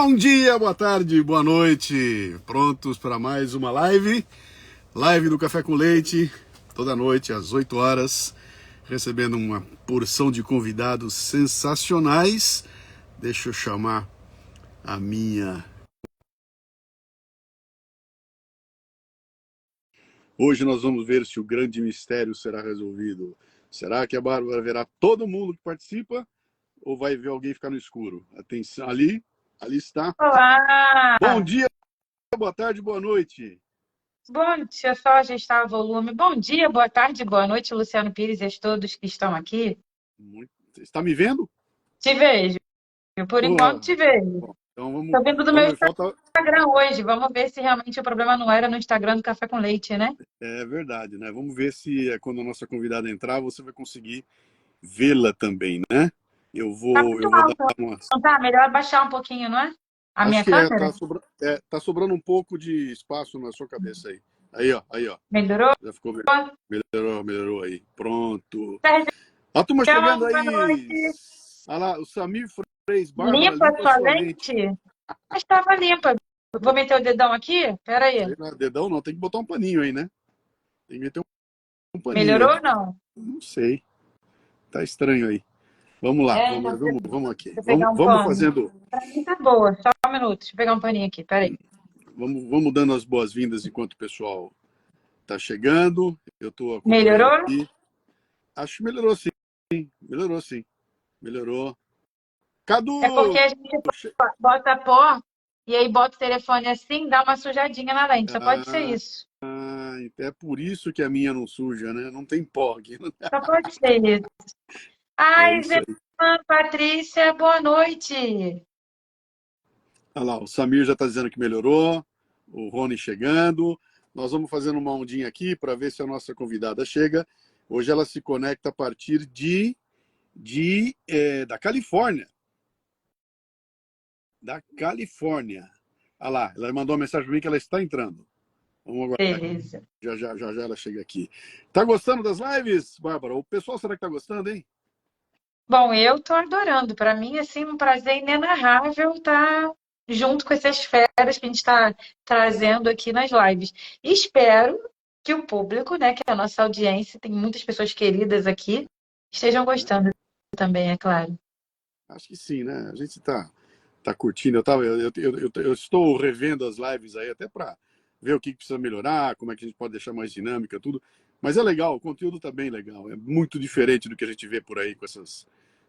Bom dia, boa tarde, boa noite. Prontos para mais uma live? Live do Café com Leite, toda noite às 8 horas, recebendo uma porção de convidados sensacionais. Deixa eu chamar a minha... Hoje nós vamos ver se o grande mistério será resolvido. Será que a Bárbara verá todo mundo que participa ou vai ver alguém ficar no escuro? Atenção, ali está. Olá! Bom dia, boa tarde, boa noite. Bom, deixa eu só ajustar o volume. Bom dia, boa tarde, boa noite, Luciano Pires e a todos que estão aqui. Você está me vendo? Te vejo. Por enquanto, Oh, te vejo. bom, então Estou vindo do meu vamos ver. Falta... Instagram hoje. Vamos ver se realmente o problema não era no Instagram do Café com Leite, né? É verdade, né? Vamos ver se quando a nossa convidada entrar, você vai conseguir vê-la também, né? Eu Tá vou, muito eu vou dar alto. umas... Não tá? Melhor baixar um pouquinho, não é? A Acho minha que câmera? tá sobrando um pouco de espaço na sua cabeça aí. Aí, ó. Melhorou? Já ficou melhorou aí. Pronto. Sérgio, A turma chegando boa aí. noite. Olha lá, o Samir Freis, Bárbara, Limpa a limpa sua sua lente. lente? Mas estava limpa. Vou meter o dedão aqui? Pera aí. Sei lá, dedão não, tem que botar um paninho aí, né? Tem que meter um paninho aí. Melhorou ou não? Não sei. Tá estranho aí. Vamos lá, É, então, deixa vamos aqui. eu pegar um Vamos pano. fazendo, Pra mim tá boa. Só um minuto. Deixa eu pegar um paninho aqui. Peraí. vamos dando as boas-vindas enquanto o pessoal tá chegando. Eu estou acompanhando Melhorou? aqui. Acho que melhorou sim. Melhorou sim. Melhorou. Cadu! É porque a gente bota pó e aí bota o telefone assim, dá uma sujadinha na lente. Só pode ser isso. É por isso que a minha não suja, né? Não tem pó aqui. Só pode ser isso. É Ai, isso aí. Patrícia, boa noite. Olha lá, o Samir já está dizendo que melhorou. O Rony chegando. Nós vamos fazendo uma ondinha aqui para ver se a nossa convidada chega. Hoje ela se conecta a partir da Califórnia. Da Califórnia. Olha lá, ela mandou uma mensagem para mim que ela está entrando. Vamos aguardar. Beleza. Já ela chega aqui. Tá gostando das lives, Bárbara? O pessoal será que tá gostando, hein? Bom, eu tô adorando. Para mim, assim, um prazer inenarrável estar junto com essas feras que a gente está trazendo aqui nas lives. E espero que o público, né, que a nossa audiência, tem muitas pessoas queridas aqui, estejam gostando também, é claro. Acho que sim, né? A gente tá curtindo. Eu estou revendo as lives aí até para ver o que precisa melhorar, como é que a gente pode deixar mais dinâmica, tudo. Mas é legal, o conteúdo tá bem legal. É muito diferente do que a gente vê por aí com essas.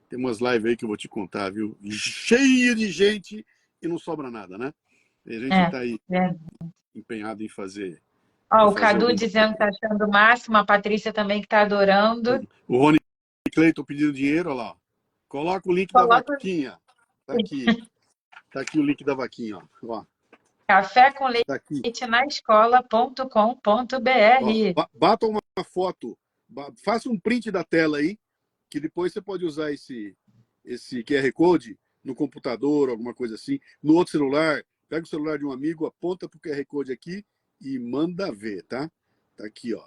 Tem umas lives aí que eu vou te contar, viu? Cheia de gente e não sobra nada, né? E a gente É, tá aí é. empenhado Ó, em o fazer Cadu alguma dizendo que tá achando o máximo, a Patrícia também que tá adorando. O Rony Cleiton pedindo dinheiro, olha lá. Coloca o link da Coloca vaquinha. Tá aqui. Tá aqui o link da vaquinha, ó. café com Tá aqui. leite na escola.com.br. Ó, bata uma foto, faça um print da tela aí, que depois você pode usar esse QR Code no computador, alguma coisa assim, no outro celular. Pega o celular de um amigo, aponta pro QR Code aqui e manda ver, tá? Tá aqui, ó.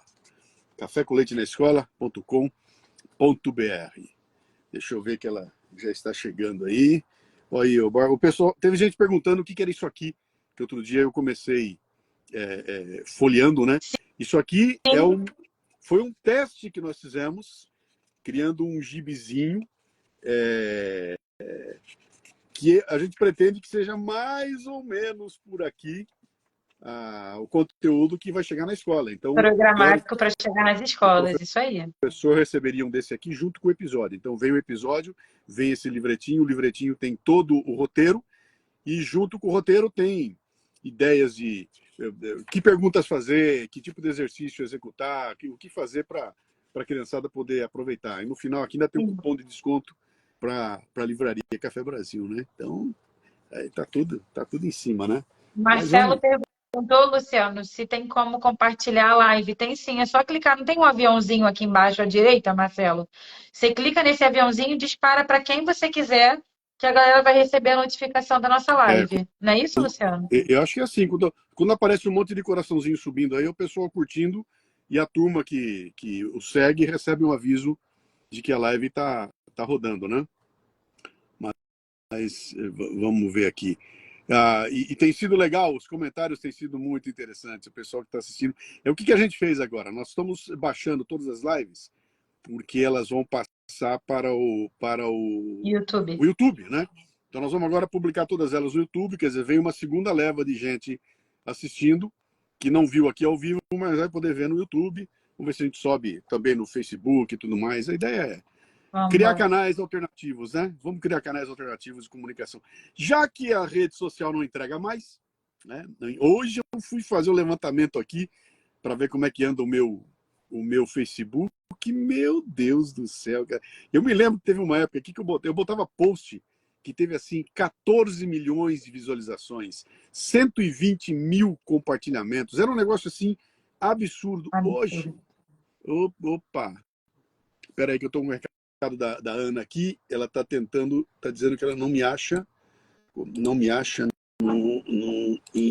cafécoleitenaescola.com.br. Deixa eu ver que ela já está chegando aí. Olha aí, o pessoal. Teve gente perguntando o que era isso aqui, que outro dia eu comecei folheando, né? Isso aqui foi um teste que nós fizemos, criando um gibizinho que a gente pretende que seja mais ou menos por aqui o conteúdo que vai chegar na escola. Então, Programático para chegar nas o escolas, isso aí. professor receberia um desse aqui junto com o episódio. Então, vem o episódio, vem esse livretinho, o livretinho tem todo o roteiro, e junto com o roteiro tem ideias de que perguntas fazer, que tipo de exercício executar, o que fazer para a criançada poder aproveitar. E no final aqui ainda tem um cupom de desconto para a livraria Café Brasil, né? Então, tá tudo em cima, né? Mas Marcelo vamos. perguntou, Luciano, se tem como compartilhar a live. Tem sim, é só clicar. Não tem um aviãozinho aqui embaixo à direita, Marcelo? Você clica nesse aviãozinho, dispara para quem você quiser, que a galera vai receber a notificação da nossa É, live. Não é isso, Luciano? eu acho que é assim, quando aparece um monte de coraçãozinho subindo aí, o pessoal curtindo e a turma que o segue recebe um aviso de que a live tá rodando, né? Mas vamos ver aqui. E tem sido legal, os comentários têm sido muito interessantes, o pessoal que está assistindo. O que a gente fez agora? Nós estamos baixando todas as lives, porque elas vão passar YouTube. o YouTube, né? Então nós vamos agora publicar todas elas no YouTube, quer dizer, vem uma segunda leva de gente assistindo, que não viu aqui ao vivo, mas vai poder ver no YouTube. Vamos ver se a gente sobe também no Facebook e tudo mais. A ideia é criar canais alternativos, né? Vamos criar canais alternativos de comunicação. Já que a rede social não entrega mais, né? Hoje eu fui fazer um levantamento aqui para ver como é que anda o meu Facebook. Meu Deus do céu, cara. Eu me lembro que teve uma época aqui que eu botava post que teve assim 14 milhões de visualizações, 120 mil compartilhamentos. Era um negócio assim absurdo. Hoje, opa, espera aí que eu estou com o recado da Ana aqui. Ela está dizendo que ela não me acha no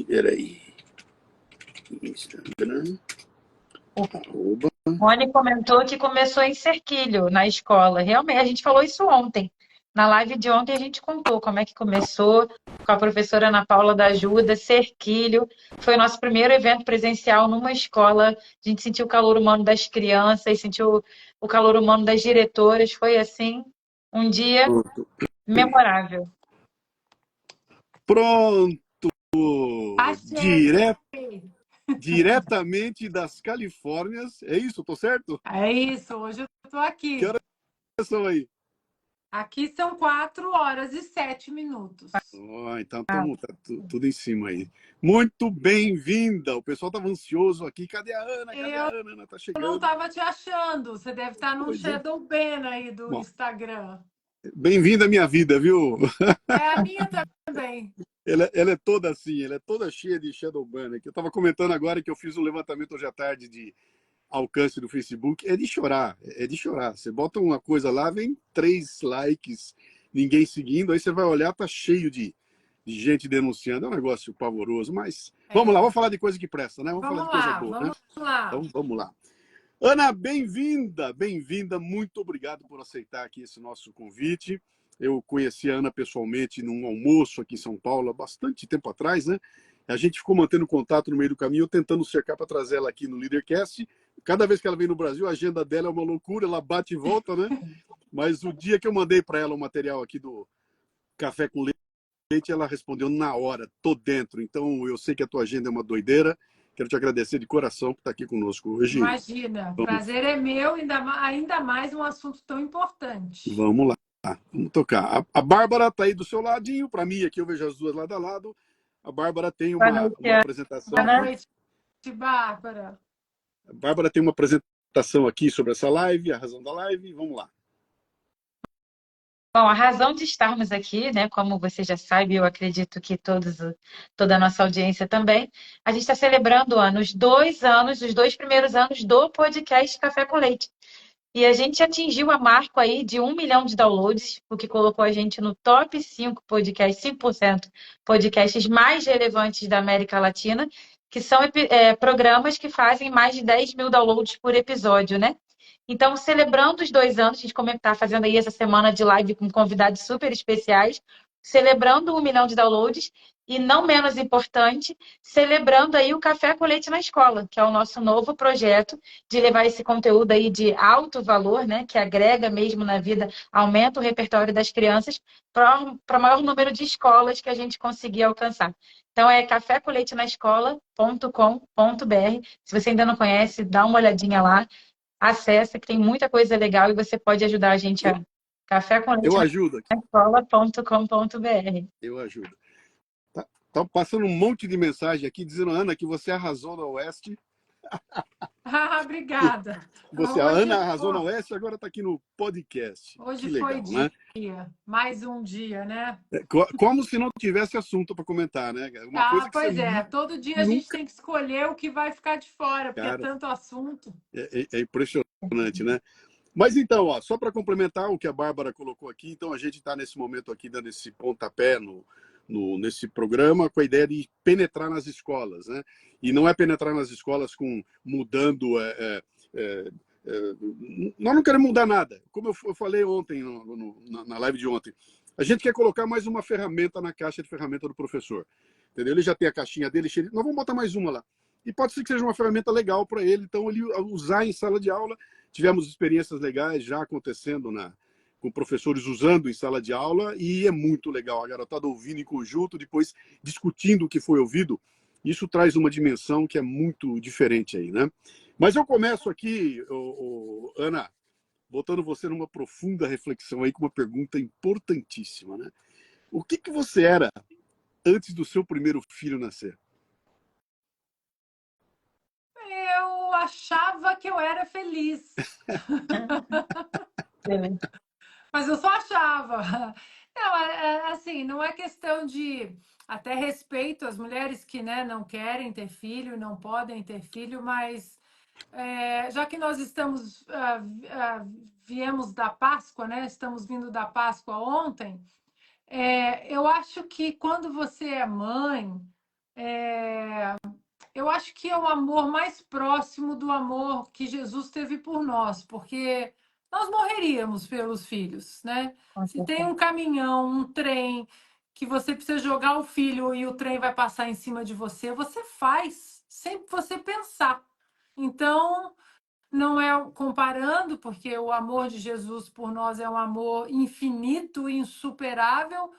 peraí, Instagram. Rony comentou que começou em Cerquilho, na escola. Realmente, a gente falou isso ontem. Na live de ontem a gente contou como é que começou com a professora Ana Paula da Ajuda, Cerquilho. Foi o nosso primeiro evento presencial numa escola. A gente sentiu o calor humano das crianças, sentiu o calor humano das diretoras. Foi, assim, um dia memorável. Pronto! Diretamente das Califórnias. É isso? Tô certo? É isso, hoje eu tô aqui. Que horas são aí? Aqui são 4h07. Então tá tudo em cima aí. Muito bem-vinda! O pessoal estava ansioso aqui. Cadê a Ana? Cadê a Ana? Ana tá chegando. Eu não estava te achando. Você deve estar no shadow ban aí do Instagram. Bem-vinda à minha vida, viu? É a minha também. Ela é toda assim, ela é toda cheia de shadow ban. Eu estava comentando agora que eu fiz um levantamento hoje à tarde de alcance do Facebook. É de chorar, é de chorar. Você bota uma coisa lá, vem 3 likes, ninguém seguindo, aí você vai olhar, tá cheio de gente denunciando. É um negócio pavoroso, mas vamos lá, vamos falar de coisa que presta, né? Vamos falar de coisa boa, vamos lá. Então vamos lá. Ana, bem-vinda, bem-vinda. Muito obrigado por aceitar aqui esse nosso convite. Eu conheci a Ana pessoalmente num almoço aqui em São Paulo há bastante tempo atrás, né? A gente ficou mantendo contato no meio do caminho, tentando cercar para trazer ela aqui no Leadercast. Cada vez que ela vem no Brasil, a agenda dela é uma loucura, ela bate e volta, né? Mas o dia que eu mandei para ela o material aqui do Café com Leite, ela respondeu na hora, tô dentro. Então, eu sei que a tua agenda é uma doideira. Quero te agradecer de coração por estar aqui conosco hoje. Imagina, o prazer é meu, ainda mais um assunto tão importante. Vamos lá, vamos tocar. A Bárbara está aí do seu ladinho, para mim aqui eu vejo as duas lado a lado. A Bárbara tem uma apresentação. Boa noite, Bárbara. A Bárbara tem uma apresentação aqui sobre essa live, a razão da live. Vamos lá. Bom, a razão de estarmos aqui, né, como você já sabe, eu acredito que toda a nossa audiência também, a gente está celebrando os 2 anos, os 2 primeiros anos do podcast Café com Leite. E a gente atingiu a marca aí de 1 milhão de downloads, o que colocou a gente no top 5 podcasts, 5% podcasts mais relevantes da América Latina, que são programas que fazem mais de 10 mil downloads por episódio, né? Então, celebrando os 2 anos, a gente está fazendo aí essa semana de live com convidados super especiais, celebrando 1 milhão de downloads e, não menos importante, celebrando aí o Café com Leite na Escola, que é o nosso novo projeto de levar esse conteúdo aí de alto valor, né, que agrega mesmo na vida, aumenta o repertório das crianças para o maior número de escolas que a gente conseguir alcançar. Então, é cafécoleitenaescola.com.br. Se você ainda não conhece, dá uma olhadinha lá. Acessa, que tem muita coisa legal e você pode ajudar a gente a cafécoleitenaescola.com.br. Eu ajudo. Tá passando um monte de mensagem aqui dizendo, Ana, que você arrasou na Oeste. Obrigada. A Ana arrasou na Oeste, agora está aqui no podcast. Hoje que legal, foi dia, né? Mais um dia, né? Como se não tivesse assunto para comentar, né? Uma coisa que pois é, todo dia a gente tem que escolher o que vai ficar de fora, porque é tanto assunto. É impressionante, né? Mas então, só para complementar o que a Bárbara colocou aqui, então a gente está nesse momento aqui dando esse pontapé nesse programa com a ideia de penetrar nas escolas, né? E não é penetrar nas escolas mudando... nós não queremos mudar nada. Como eu falei ontem, na live de ontem, A gente quer colocar mais uma ferramenta na caixa de ferramenta do professor. Entendeu? Ele já tem a caixinha dele cheia. Nós vamos botar mais uma lá. E pode ser que seja uma ferramenta legal para ele, então ele usar em sala de aula. Tivemos experiências legais já acontecendo com professores usando em sala de aula, e é muito legal. A garotada ouvindo em conjunto, depois discutindo o que foi ouvido. Isso traz uma dimensão que é muito diferente aí, né? Mas eu começo aqui, Ana, botando você numa profunda reflexão aí com uma pergunta importantíssima, né? O que você era antes do seu primeiro filho nascer? Eu achava que eu era feliz, mas eu só achava. Não, assim, não é questão de até respeito às mulheres que, né, não querem ter filho, não podem ter filho, mas já que nós estamos viemos da Páscoa, né? Estamos vindo da Páscoa ontem. Eu acho que quando você é mãe, eu acho que é o amor mais próximo do amor que Jesus teve por nós, porque nós morreríamos pelos filhos, né? Com Se tem um certeza. caminhão, um trem, que você precisa jogar o filho e o trem vai passar em cima de você, você faz, sem você pensar. Então, não é comparando, porque o amor de Jesus por nós é um amor infinito, insuperável,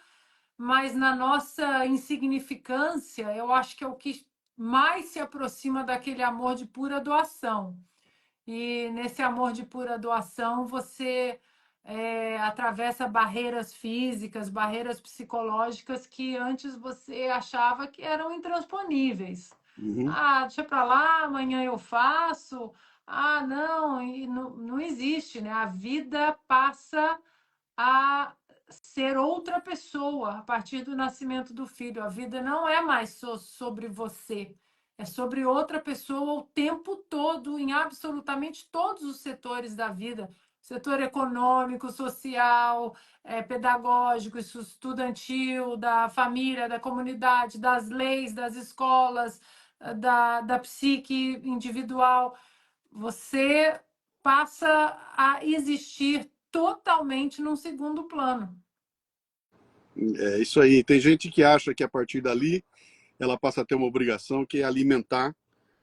mas na nossa insignificância, eu acho que é o que mais se aproxima daquele amor de pura doação. E nesse amor de pura doação, você atravessa barreiras físicas, barreiras psicológicas que antes você achava que eram intransponíveis. Uhum. Ah, deixa para lá, amanhã eu faço. Ah, não, e não existe, né? A vida passa a ser outra pessoa a partir do nascimento do filho. A vida não é mais sobre você, é sobre outra pessoa o tempo todo, em absolutamente todos os setores da vida. Setor econômico, social, pedagógico, estudantil, da família, da comunidade, das leis, das escolas, da psique individual. Você passa a existir totalmente num segundo plano. É isso aí. Tem gente que acha que a partir dali ela passa a ter uma obrigação, que é alimentar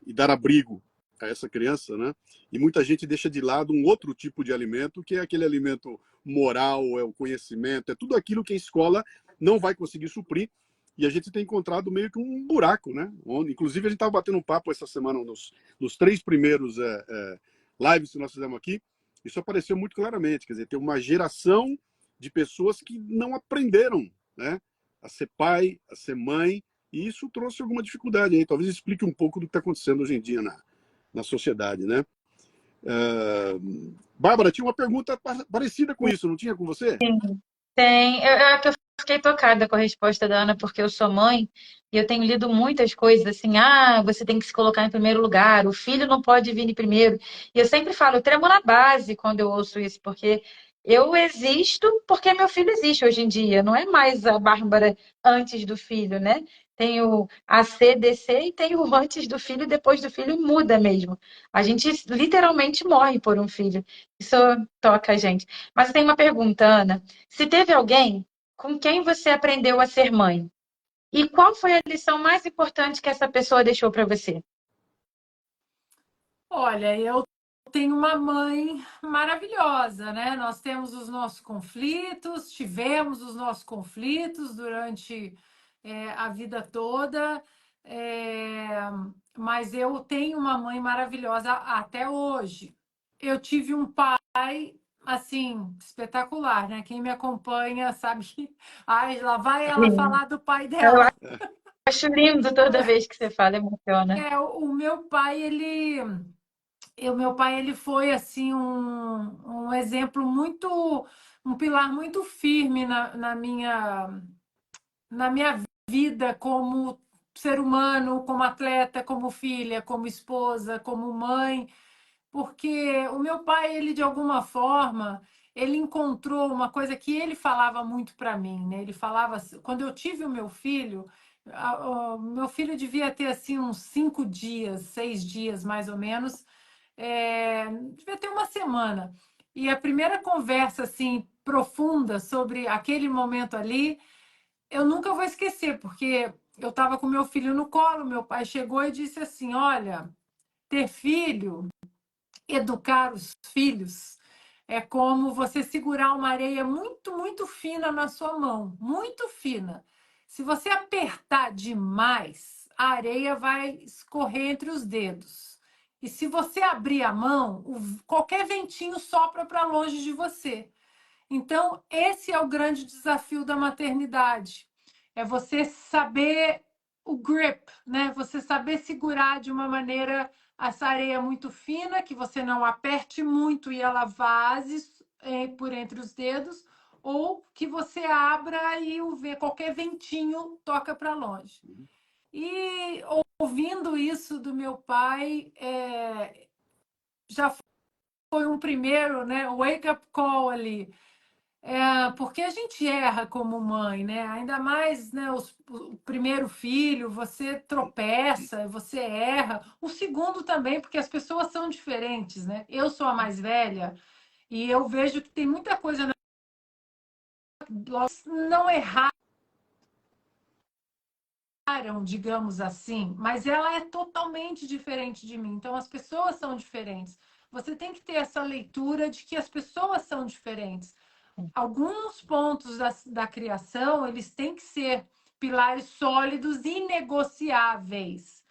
e dar abrigo a essa criança, né? E muita gente deixa de lado um outro tipo de alimento, que é aquele alimento moral, é o conhecimento, é tudo aquilo que a escola não vai conseguir suprir. E a gente tem encontrado meio que um buraco, né? Onde, inclusive, a gente estava batendo um papo essa semana nos 3 primeiros lives que nós fizemos aqui. Isso apareceu muito claramente. Quer dizer, tem uma geração de pessoas que não aprenderam, né, a ser pai, a ser mãe, e isso trouxe alguma dificuldade aí. Talvez explique um pouco do que está acontecendo hoje em dia na sociedade, né? Bárbara, tinha uma pergunta parecida com isso, não tinha com você? Tem. Eu fiquei tocada com a resposta da Ana, porque eu sou mãe e eu tenho lido muitas coisas assim, você tem que se colocar em primeiro lugar, o filho não pode vir em primeiro. E eu sempre falo, eu tremo na base quando eu ouço isso, porque eu existo porque meu filho existe hoje em dia, não é mais a Bárbara antes do filho, né? Tem o AC, DC e tem o antes do filho e depois do filho, muda mesmo. A gente literalmente morre por um filho. Isso toca a gente. Mas tem uma pergunta, Ana. Se teve alguém com quem você aprendeu a ser mãe, e qual foi a lição mais importante que essa pessoa deixou para você? Olha, eu tenho uma mãe maravilhosa, né? Nós temos os nossos conflitos, tivemos os nossos conflitos durante a vida toda, é, mas eu tenho uma mãe maravilhosa até hoje. Eu tive um pai, assim, espetacular, né? Quem me acompanha sabe que... Ai, lá vai ela Sim. falar do pai Eu dela. acho lindo toda vez que você fala, emociona. O meu pai, o meu pai, ele foi assim um exemplo muito, um pilar muito firme na minha vida como ser humano, como atleta, como filha, como esposa, como mãe, porque o meu pai, ele de alguma forma, ele encontrou uma coisa que ele falava muito para mim, né? Ele falava, quando eu tive o meu filho, o meu filho devia ter assim uns 5 dias, 6 dias mais ou menos, devia ter uma semana. E a primeira conversa assim profunda sobre aquele momento ali, eu nunca vou esquecer, porque eu estava com meu filho no colo, meu pai chegou e disse assim: olha, ter filho, educar os filhos, é como você segurar uma areia muito, muito fina na sua mão, muito fina. Se você apertar demais, a areia vai escorrer entre os dedos. E se você abrir a mão, qualquer ventinho sopra para longe de você. Então, esse é o grande desafio da maternidade. É você saber o grip, né? Você saber segurar de uma maneira essa areia muito fina, que você não aperte muito e ela vaze por entre os dedos, ou que você abra e qualquer ventinho toca para longe. E ouvindo isso do meu pai, já foi um primeiro, né, wake-up call ali. Porque a gente erra como mãe, né? Ainda mais, né, o primeiro filho, você tropeça, você erra. O segundo também, porque as pessoas são diferentes, né? Eu sou a mais velha e eu vejo que tem muita coisa não erraram, digamos assim, mas ela é totalmente diferente de mim. Então as pessoas são diferentes. Você tem que ter essa leitura de que as pessoas são diferentes. Alguns pontos da criação, eles têm que ser pilares sólidos, inegociáveis.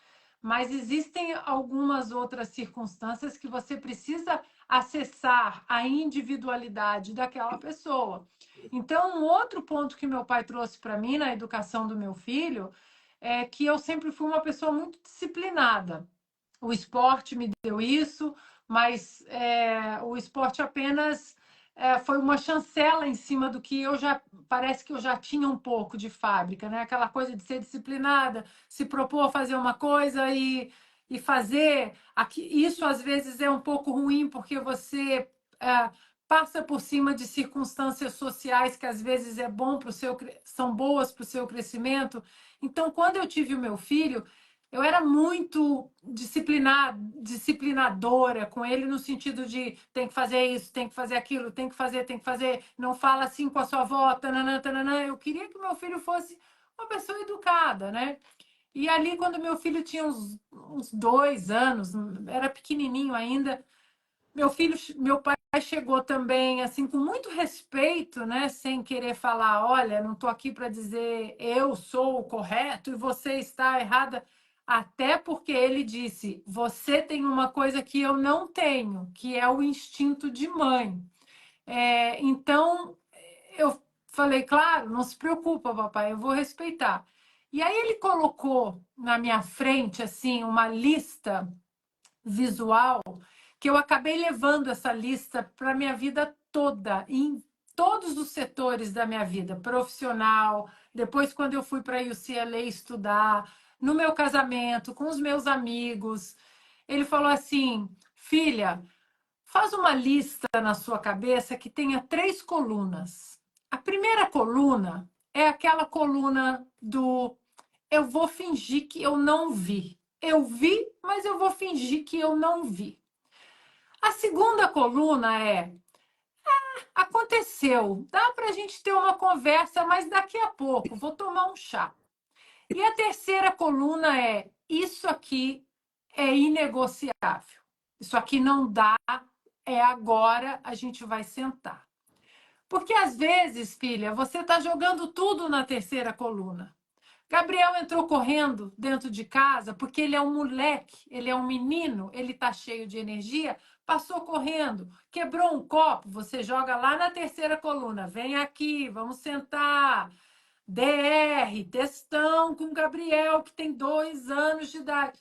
Mas existem algumas outras circunstâncias que você precisa acessar a individualidade daquela pessoa. Então, um outro ponto que meu pai trouxe para mim na educação do meu filho é que eu sempre fui uma pessoa muito disciplinada. O esporte me deu isso, mas o esporte apenas foi uma chancela em cima do que parece que eu já tinha um pouco de fábrica, né? Aquela coisa de ser disciplinada, se propor a fazer uma coisa e fazer. Isso às vezes é um pouco ruim, porque você passa por cima de circunstâncias sociais que às vezes são boas para o seu crescimento. Então, quando eu tive o meu filho, eu era muito disciplinadora com ele no sentido de tem que fazer isso, tem que fazer aquilo, tem que fazer, não fala assim com a sua avó, tananã, tananã. Eu queria que o meu filho fosse uma pessoa educada, né? E ali, quando meu filho tinha uns 2 anos, era pequenininho ainda, meu pai chegou também assim com muito respeito, né, sem querer falar, olha, não estou aqui para dizer eu sou o correto e você está errada, até porque ele disse, você tem uma coisa que eu não tenho, que é o instinto de mãe. Então eu falei, claro, não se preocupa, papai, eu vou respeitar. E aí ele colocou na minha frente assim uma lista visual que eu acabei levando essa lista para a minha vida toda, em todos os setores da minha vida, profissional, depois quando eu fui para a UCLA estudar, no meu casamento, com os meus amigos. Ele falou assim, filha, faz uma lista na sua cabeça que tenha 3 colunas. A primeira coluna é aquela coluna do eu vou fingir que eu não vi. Eu vi, mas eu vou fingir que eu não vi. A segunda coluna é aconteceu, dá para a gente ter uma conversa, mas daqui a pouco vou tomar um chá. E a terceira coluna é isso aqui é inegociável. Isso aqui não dá, é agora, a gente vai sentar. Porque às vezes, filha, você está jogando tudo na terceira coluna. Gabriel entrou correndo dentro de casa porque ele é um moleque, ele é um menino, ele está cheio de energia, passou correndo, quebrou um copo, você joga lá na terceira coluna, vem aqui, vamos sentar. DR, textão com Gabriel, que tem 2 anos de idade.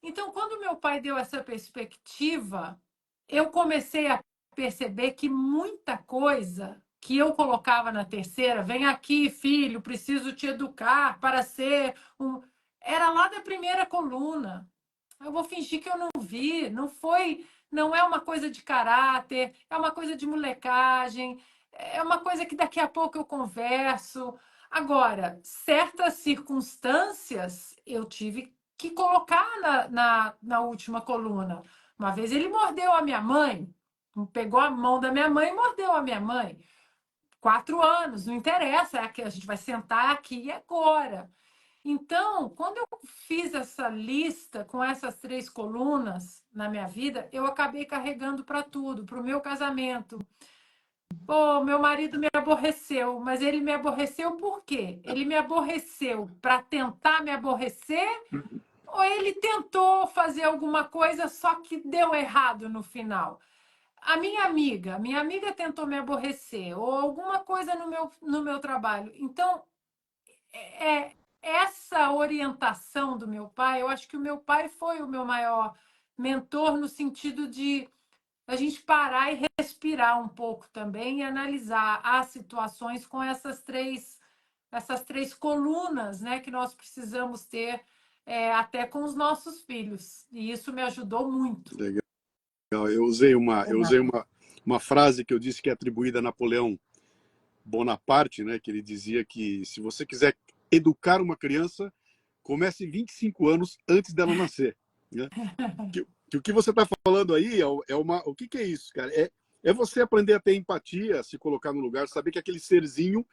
Então, quando meu pai deu essa perspectiva, eu comecei a perceber que muita coisa que eu colocava na terceira, vem aqui, filho, preciso te educar para ser um. Era lá da primeira coluna. Eu vou fingir que eu não vi, não foi, não é uma coisa de caráter, é uma coisa de molecagem, é uma coisa que daqui a pouco eu converso. Agora, certas circunstâncias eu tive que colocar na última coluna. Uma vez ele mordeu a minha mãe, Pegou a mão da minha mãe e mordeu a minha mãe. 4 anos, não interessa, é que a gente vai sentar aqui e agora. Então, quando eu fiz essa lista com essas 3 colunas na minha vida, eu acabei carregando para tudo, para o meu casamento. Pô, meu marido me aborreceu, mas ele me aborreceu por quê? Ele me aborreceu para tentar me aborrecer ou ele tentou fazer alguma coisa só que deu errado no final? A minha amiga tentou me aborrecer ou alguma coisa no meu trabalho. Então, é essa orientação do meu pai, eu acho que o meu pai foi o meu maior mentor no sentido de a gente parar e respirar um pouco também e analisar as situações com essas três colunas, né, que nós precisamos ter até com os nossos filhos. E isso me ajudou muito. Legal. Eu usei uma frase que eu disse que é atribuída a Napoleão Bonaparte, né, que ele dizia que se você quiser educar uma criança, comece 25 anos antes dela nascer, né? Que o que você está falando aí o que é isso, cara? É você aprender a ter empatia, se colocar no lugar, saber que aquele serzinho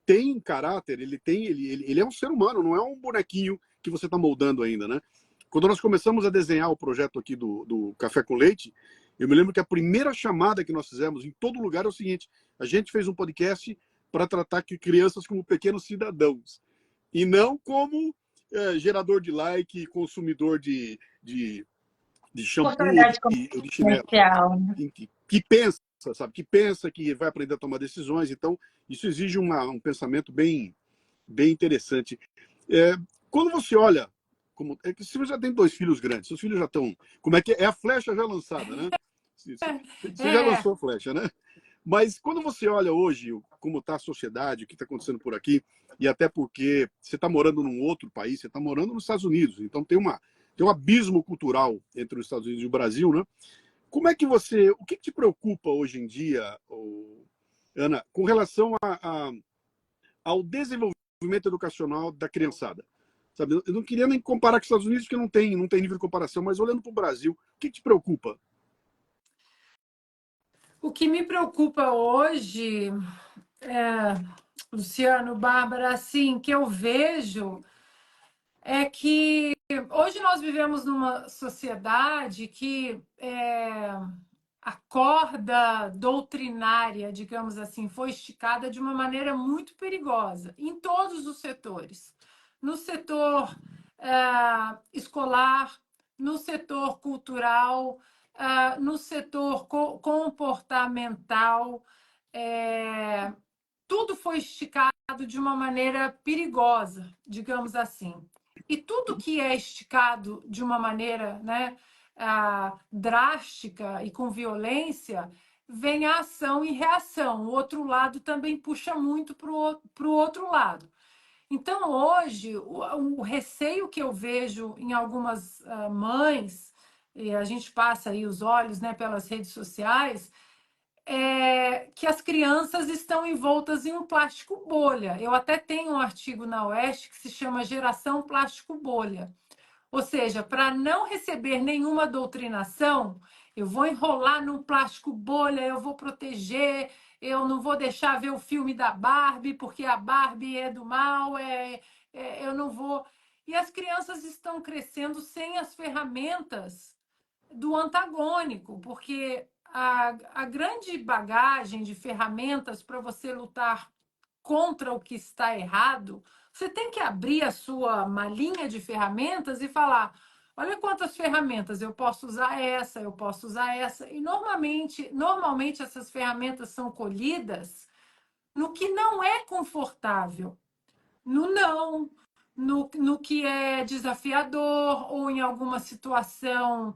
tem caráter, ele é um ser humano, não é um bonequinho que você está moldando ainda, né? Quando nós começamos a desenhar o projeto aqui do Café com Leite, eu me lembro que a primeira chamada que nós fizemos em todo lugar é o seguinte: a gente fez um podcast para tratar crianças como pequenos cidadãos e não como gerador de like, consumidor de shampoo, Oportunidade de chinelo, comercial. que pensa, sabe, que pensa que vai aprender a tomar decisões. Então, isso exige um pensamento bem interessante. Quando você olha, se você já tem 2 filhos grandes, seus filhos já estão, como é que é a flecha já lançada, né? Você já É, lançou a flecha, né? Mas quando você olha hoje como está a sociedade, o que está acontecendo por aqui, e até porque você está morando num outro país, você está morando nos Estados Unidos, então tem um abismo cultural entre os Estados Unidos e o Brasil, né? Como é que o que te preocupa hoje em dia, Ana, com relação ao desenvolvimento educacional da criançada? Sabe, eu não queria nem comparar com os Estados Unidos, porque não tem nível de comparação, mas olhando para o Brasil, o que te preocupa? o que me preocupa hoje, Luciano, Bárbara, assim, que eu vejo é que hoje nós vivemos numa sociedade que a corda doutrinária, digamos assim, foi esticada de uma maneira muito perigosa em todos os setores. No setor escolar, no setor cultural, no setor comportamental, tudo foi esticado de uma maneira perigosa, digamos assim. E tudo que é esticado de uma maneira, né, drástica e com violência, vem a ação e reação. O outro lado também puxa muito para o outro lado. Então, hoje, o receio que eu vejo em algumas mães, e a gente passa aí os olhos, né, pelas redes sociais, que as crianças estão envoltas em um plástico bolha. Eu até tenho um artigo na UESC que se chama Geração Plástico Bolha. Ou seja, para não receber nenhuma doutrinação, eu vou enrolar num plástico bolha, eu vou proteger, eu não vou deixar ver o filme da Barbie, porque a Barbie é do mal, eu não vou. E as crianças estão crescendo sem as ferramentas do antagônico, porque a grande bagagem de ferramentas para você lutar contra o que está errado, você tem que abrir a sua malinha de ferramentas e falar: olha quantas ferramentas, eu posso usar essa, eu posso usar essa. E normalmente essas ferramentas são colhidas no que não é confortável, no não, no que é desafiador ou em alguma situação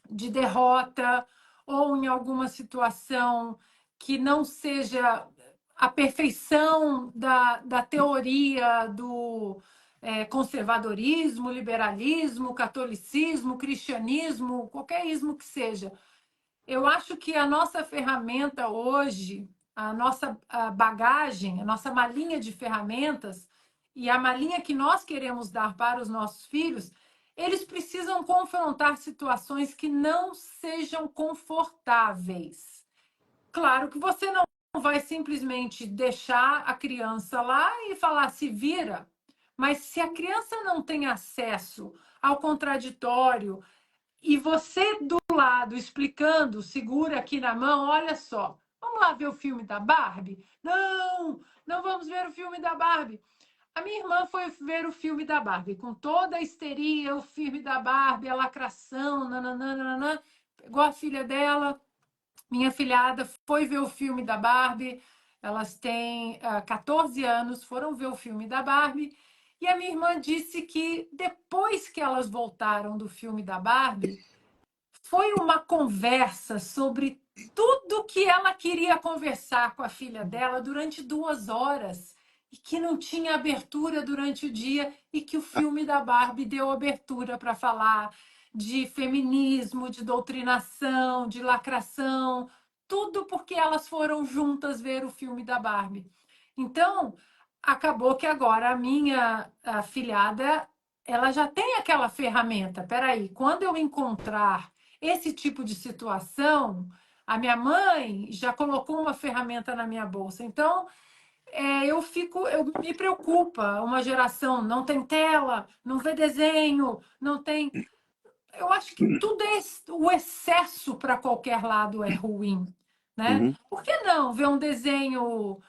de derrota ou em alguma situação que não seja a perfeição da teoria do conservadorismo, liberalismo, catolicismo, cristianismo, qualquer ismo que seja. Eu acho que a nossa ferramenta hoje, a nossa bagagem, a nossa malinha de ferramentas e a malinha que nós queremos dar para os nossos filhos eles precisam confrontar situações que não sejam confortáveis. Claro que você não vai simplesmente deixar a criança lá e falar se vira, mas se a criança não tem acesso ao contraditório e você do lado explicando, segura aqui na mão, olha só, vamos lá ver o filme da Barbie? Não, não vamos ver o filme da Barbie. A minha irmã foi ver o filme da Barbie, com toda a histeria, o filme da Barbie, a lacração, nananana, pegou a filha dela, minha filhada foi ver o filme da Barbie, elas têm 14 anos, foram ver o filme da Barbie, e a minha irmã disse que depois que elas voltaram do filme da Barbie, foi uma conversa sobre tudo que ela queria conversar com a filha dela durante 2 horas e que não tinha abertura durante o dia e que o filme da Barbie deu abertura para falar de feminismo, de doutrinação, de lacração, tudo porque elas foram juntas ver o filme da Barbie. Então, acabou que agora a minha filhada, ela já tem aquela ferramenta. Peraí, quando eu encontrar esse tipo de situação, a minha mãe já colocou uma ferramenta na minha bolsa. Então, eu me preocupa uma geração não tem tela, não vê desenho, não tem. Eu acho que tudo o excesso para qualquer lado é ruim, né? Uhum. Por que não ver um desenho?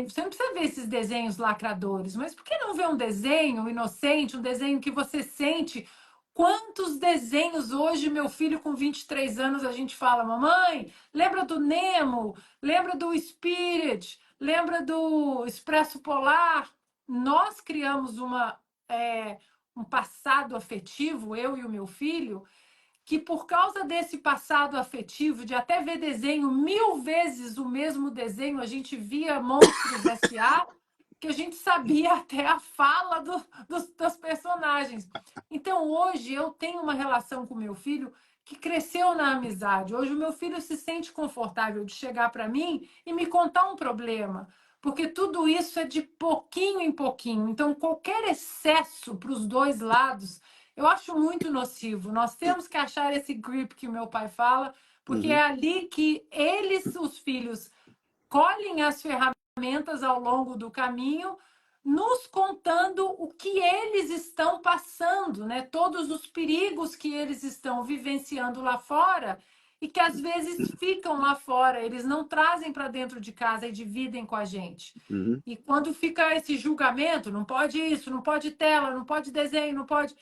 Você não precisa ver esses desenhos lacradores, mas por que não ver um desenho inocente, um desenho que você sente? Quantos desenhos hoje, meu filho com 23 anos, a gente fala, mamãe, lembra do Nemo? Lembra do Spirit? Lembra do Expresso Polar? Nós criamos um passado afetivo, eu e o meu filho, que por causa desse passado afetivo, de até ver desenho 1000 vezes o mesmo desenho, a gente via Monstros S.A., que a gente sabia até a fala dos personagens. Então, hoje, eu tenho uma relação com meu filho que cresceu na amizade. Hoje, o meu filho se sente confortável de chegar para mim e me contar um problema, porque tudo isso é de pouquinho em pouquinho. Então, qualquer excesso para os dois lados, eu acho muito nocivo. Nós temos que achar esse grip que o meu pai fala, porque é ali que eles, os filhos, colhem as ferramentas ao longo do caminho, nos contando o que eles estão passando, né? Todos os perigos que eles estão vivenciando lá fora e que às vezes ficam lá fora, eles não trazem para dentro de casa e dividem com a gente. Uhum. E quando fica esse julgamento, não pode isso, não pode tela, não pode desenho, não pode,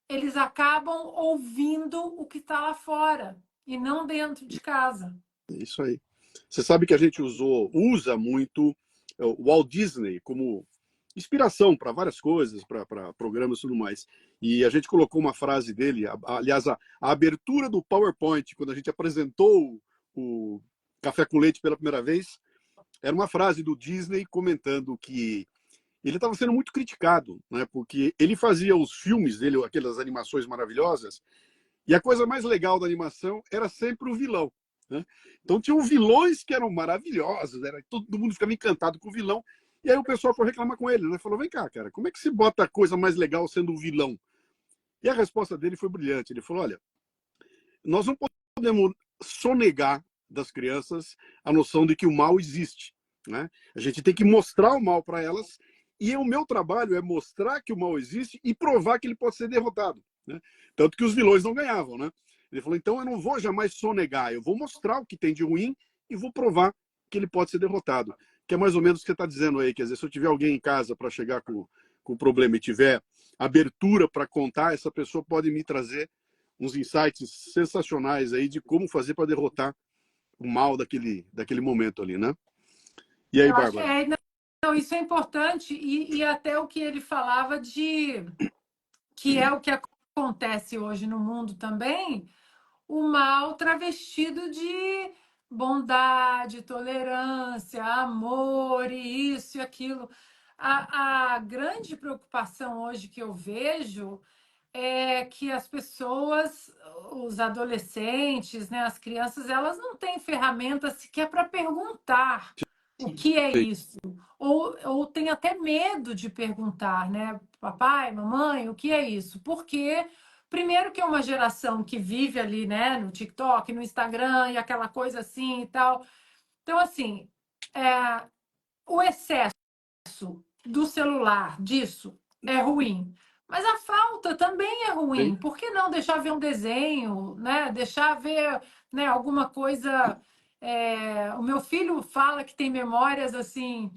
eles acabam ouvindo o que está lá fora e não dentro de casa. É isso aí. Você sabe que a gente usa muito o Walt Disney como inspiração para várias coisas, para programas e tudo mais. E a gente colocou uma frase dele, aliás, a abertura do PowerPoint, quando a gente apresentou o Café com Leite pela primeira vez, era uma frase do Disney comentando que ele estava sendo muito criticado, né, porque ele fazia os filmes dele, aquelas animações maravilhosas, e a coisa mais legal da animação era sempre o vilão. Né? Então tinham vilões que eram maravilhosos, todo mundo ficava encantado com o vilão, e aí o pessoal foi reclamar com ele, né? Falou, vem cá, cara, como é que se bota a coisa mais legal sendo um vilão? E a resposta dele foi brilhante. Ele falou, olha, nós não podemos sonegar das crianças a noção de que o mal existe. Né? A gente tem que mostrar o mal para elas, e o meu trabalho é mostrar que o mal existe e provar que ele pode ser derrotado. Né? Tanto que os vilões não ganhavam. Né? Ele falou, então eu não vou jamais sonegar, eu vou mostrar o que tem de ruim e vou provar que ele pode ser derrotado. Que é mais ou menos o que você está dizendo aí. Quer dizer, se eu tiver alguém em casa para chegar com o problema e tiver abertura para contar, essa pessoa pode me trazer uns insights sensacionais aí de como fazer para derrotar o mal daquele momento ali, né? E aí, Bárbara? Não, isso é importante e até o que ele falava que é o que acontece hoje no mundo também, o mal travestido de bondade, tolerância, amor e isso e aquilo. A grande preocupação hoje que eu vejo é que as pessoas, os adolescentes, né, as crianças, elas não têm ferramenta sequer para perguntar o que é isso. Ou tem até medo de perguntar, né? Papai, mamãe, o que é isso? Porque primeiro que é uma geração que vive ali, né, no TikTok, no Instagram e aquela coisa assim e tal. Então, assim, o excesso do celular, disso, é ruim. Mas a falta também é ruim. Sim. Por que não deixar ver um desenho, né? Deixar ver, né, alguma coisa. O meu filho fala que tem memórias assim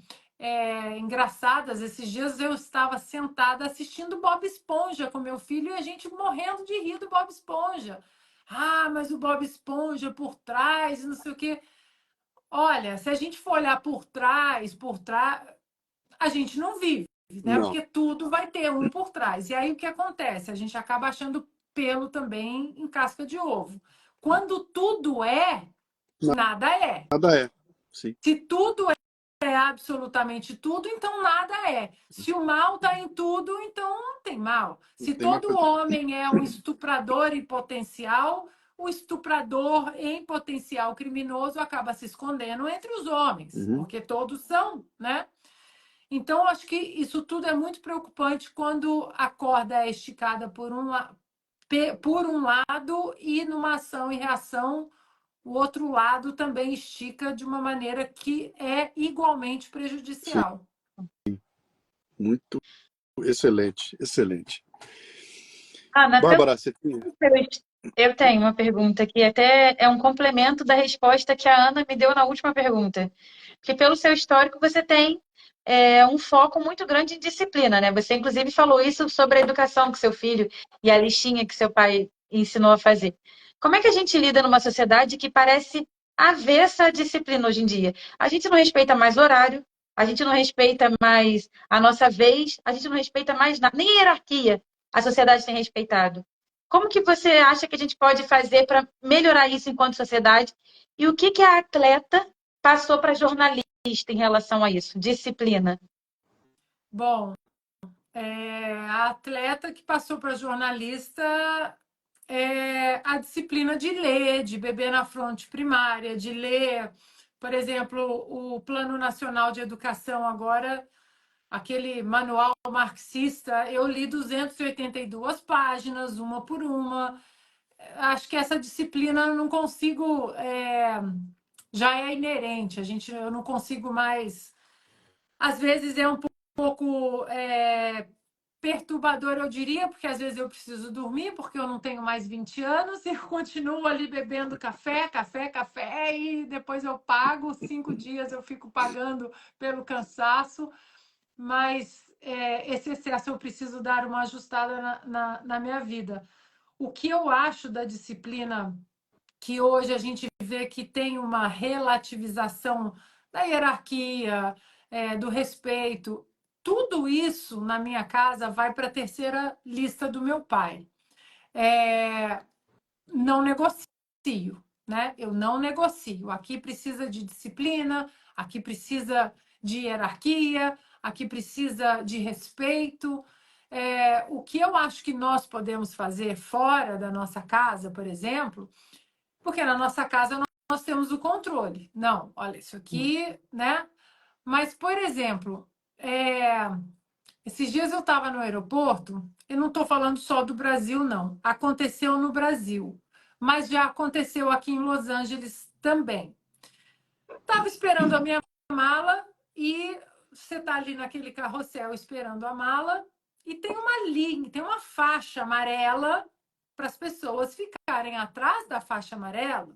engraçadas. Esses dias eu estava sentada assistindo Bob Esponja com meu filho e a gente morrendo de rir do Bob Esponja. Ah, mas o Bob Esponja por trás, não sei o quê. Olha, se a gente for olhar por trás, a gente não vive, né? Não, Porque tudo vai ter um por trás. E aí o que acontece? A gente acaba achando pelo também em casca de ovo. Quando tudo é, nada é. nada é. Sim, Se tudo é absolutamente tudo, então nada é. Se o mal está em tudo, então não tem mal. não Se tem mais todo coisa. homem é um estuprador em potencial, o estuprador em potencial criminoso acaba se escondendo entre os homens, Uhum. porque todos são, né? Então, acho que isso tudo é muito preocupante quando a corda é esticada por um lado e numa ação e reação, o outro lado também estica de uma maneira que é igualmente Sim, prejudicial. muito excelente, excelente. Ana, Bárbara, você tinha? eu tenho uma pergunta que até é um complemento da resposta que a Ana me deu na última pergunta. Porque pelo seu histórico você tem um foco muito grande em disciplina, né? Você inclusive falou isso sobre a educação que seu filho e a listinha que seu pai ensinou a fazer. Como é que a gente lida numa sociedade que parece avessa à disciplina hoje em dia? A gente não respeita mais horário, a gente não respeita mais a nossa vez, a gente não respeita mais nada, nem a hierarquia a sociedade tem respeitado. Como que você acha que a gente pode fazer para melhorar isso enquanto sociedade? E o que que a atleta passou para jornalista em relação a isso? Disciplina. Bom, a atleta que passou para jornalista a disciplina de ler, de beber na fronte primária, de ler, por exemplo, o Plano Nacional de Educação agora, aquele manual marxista, eu li 282 páginas, uma por uma. Acho que essa disciplina eu não consigo, já é inerente, eu não consigo mais. Às vezes é um pouco perturbador, eu diria, porque às vezes eu preciso dormir, porque eu não tenho mais 20 anos e eu continuo ali bebendo café, café, café, e depois eu pago, 5 dias eu fico pagando pelo cansaço, mas esse excesso eu preciso dar uma ajustada na minha vida. O que eu acho da disciplina, que hoje a gente vê que tem uma relativização da hierarquia, do respeito, tudo isso na minha casa vai para a terceira lista do meu pai. Não negocio, né? Eu não negocio. Aqui precisa de disciplina, aqui precisa de hierarquia, aqui precisa de respeito. O que eu acho que nós podemos fazer fora da nossa casa, por exemplo, porque na nossa casa nós temos o controle. Não, olha, isso aqui, né? Mas, por exemplo, esses dias eu estava no aeroporto, eu não estou falando só do Brasil, não. Aconteceu no Brasil, mas já aconteceu aqui em Los Angeles também. Estava esperando a minha mala e você está ali naquele carrossel esperando a mala e tem uma linha, tem uma faixa amarela para as pessoas ficarem atrás da faixa amarela,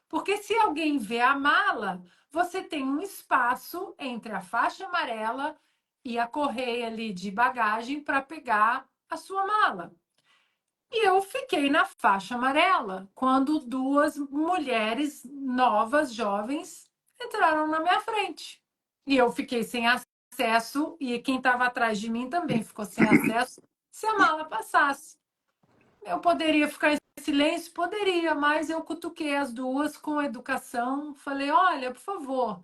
porque se alguém vê a mala, você tem um espaço entre a faixa amarela e a correia ali de bagagem para pegar a sua mala. E eu fiquei na faixa amarela quando duas mulheres novas, jovens, entraram na minha frente. E eu fiquei sem acesso, e quem estava atrás de mim também ficou sem acesso se a mala passasse. Eu poderia ficar em silêncio? Poderia, mas eu cutuquei as duas com educação. Falei: olha, por favor,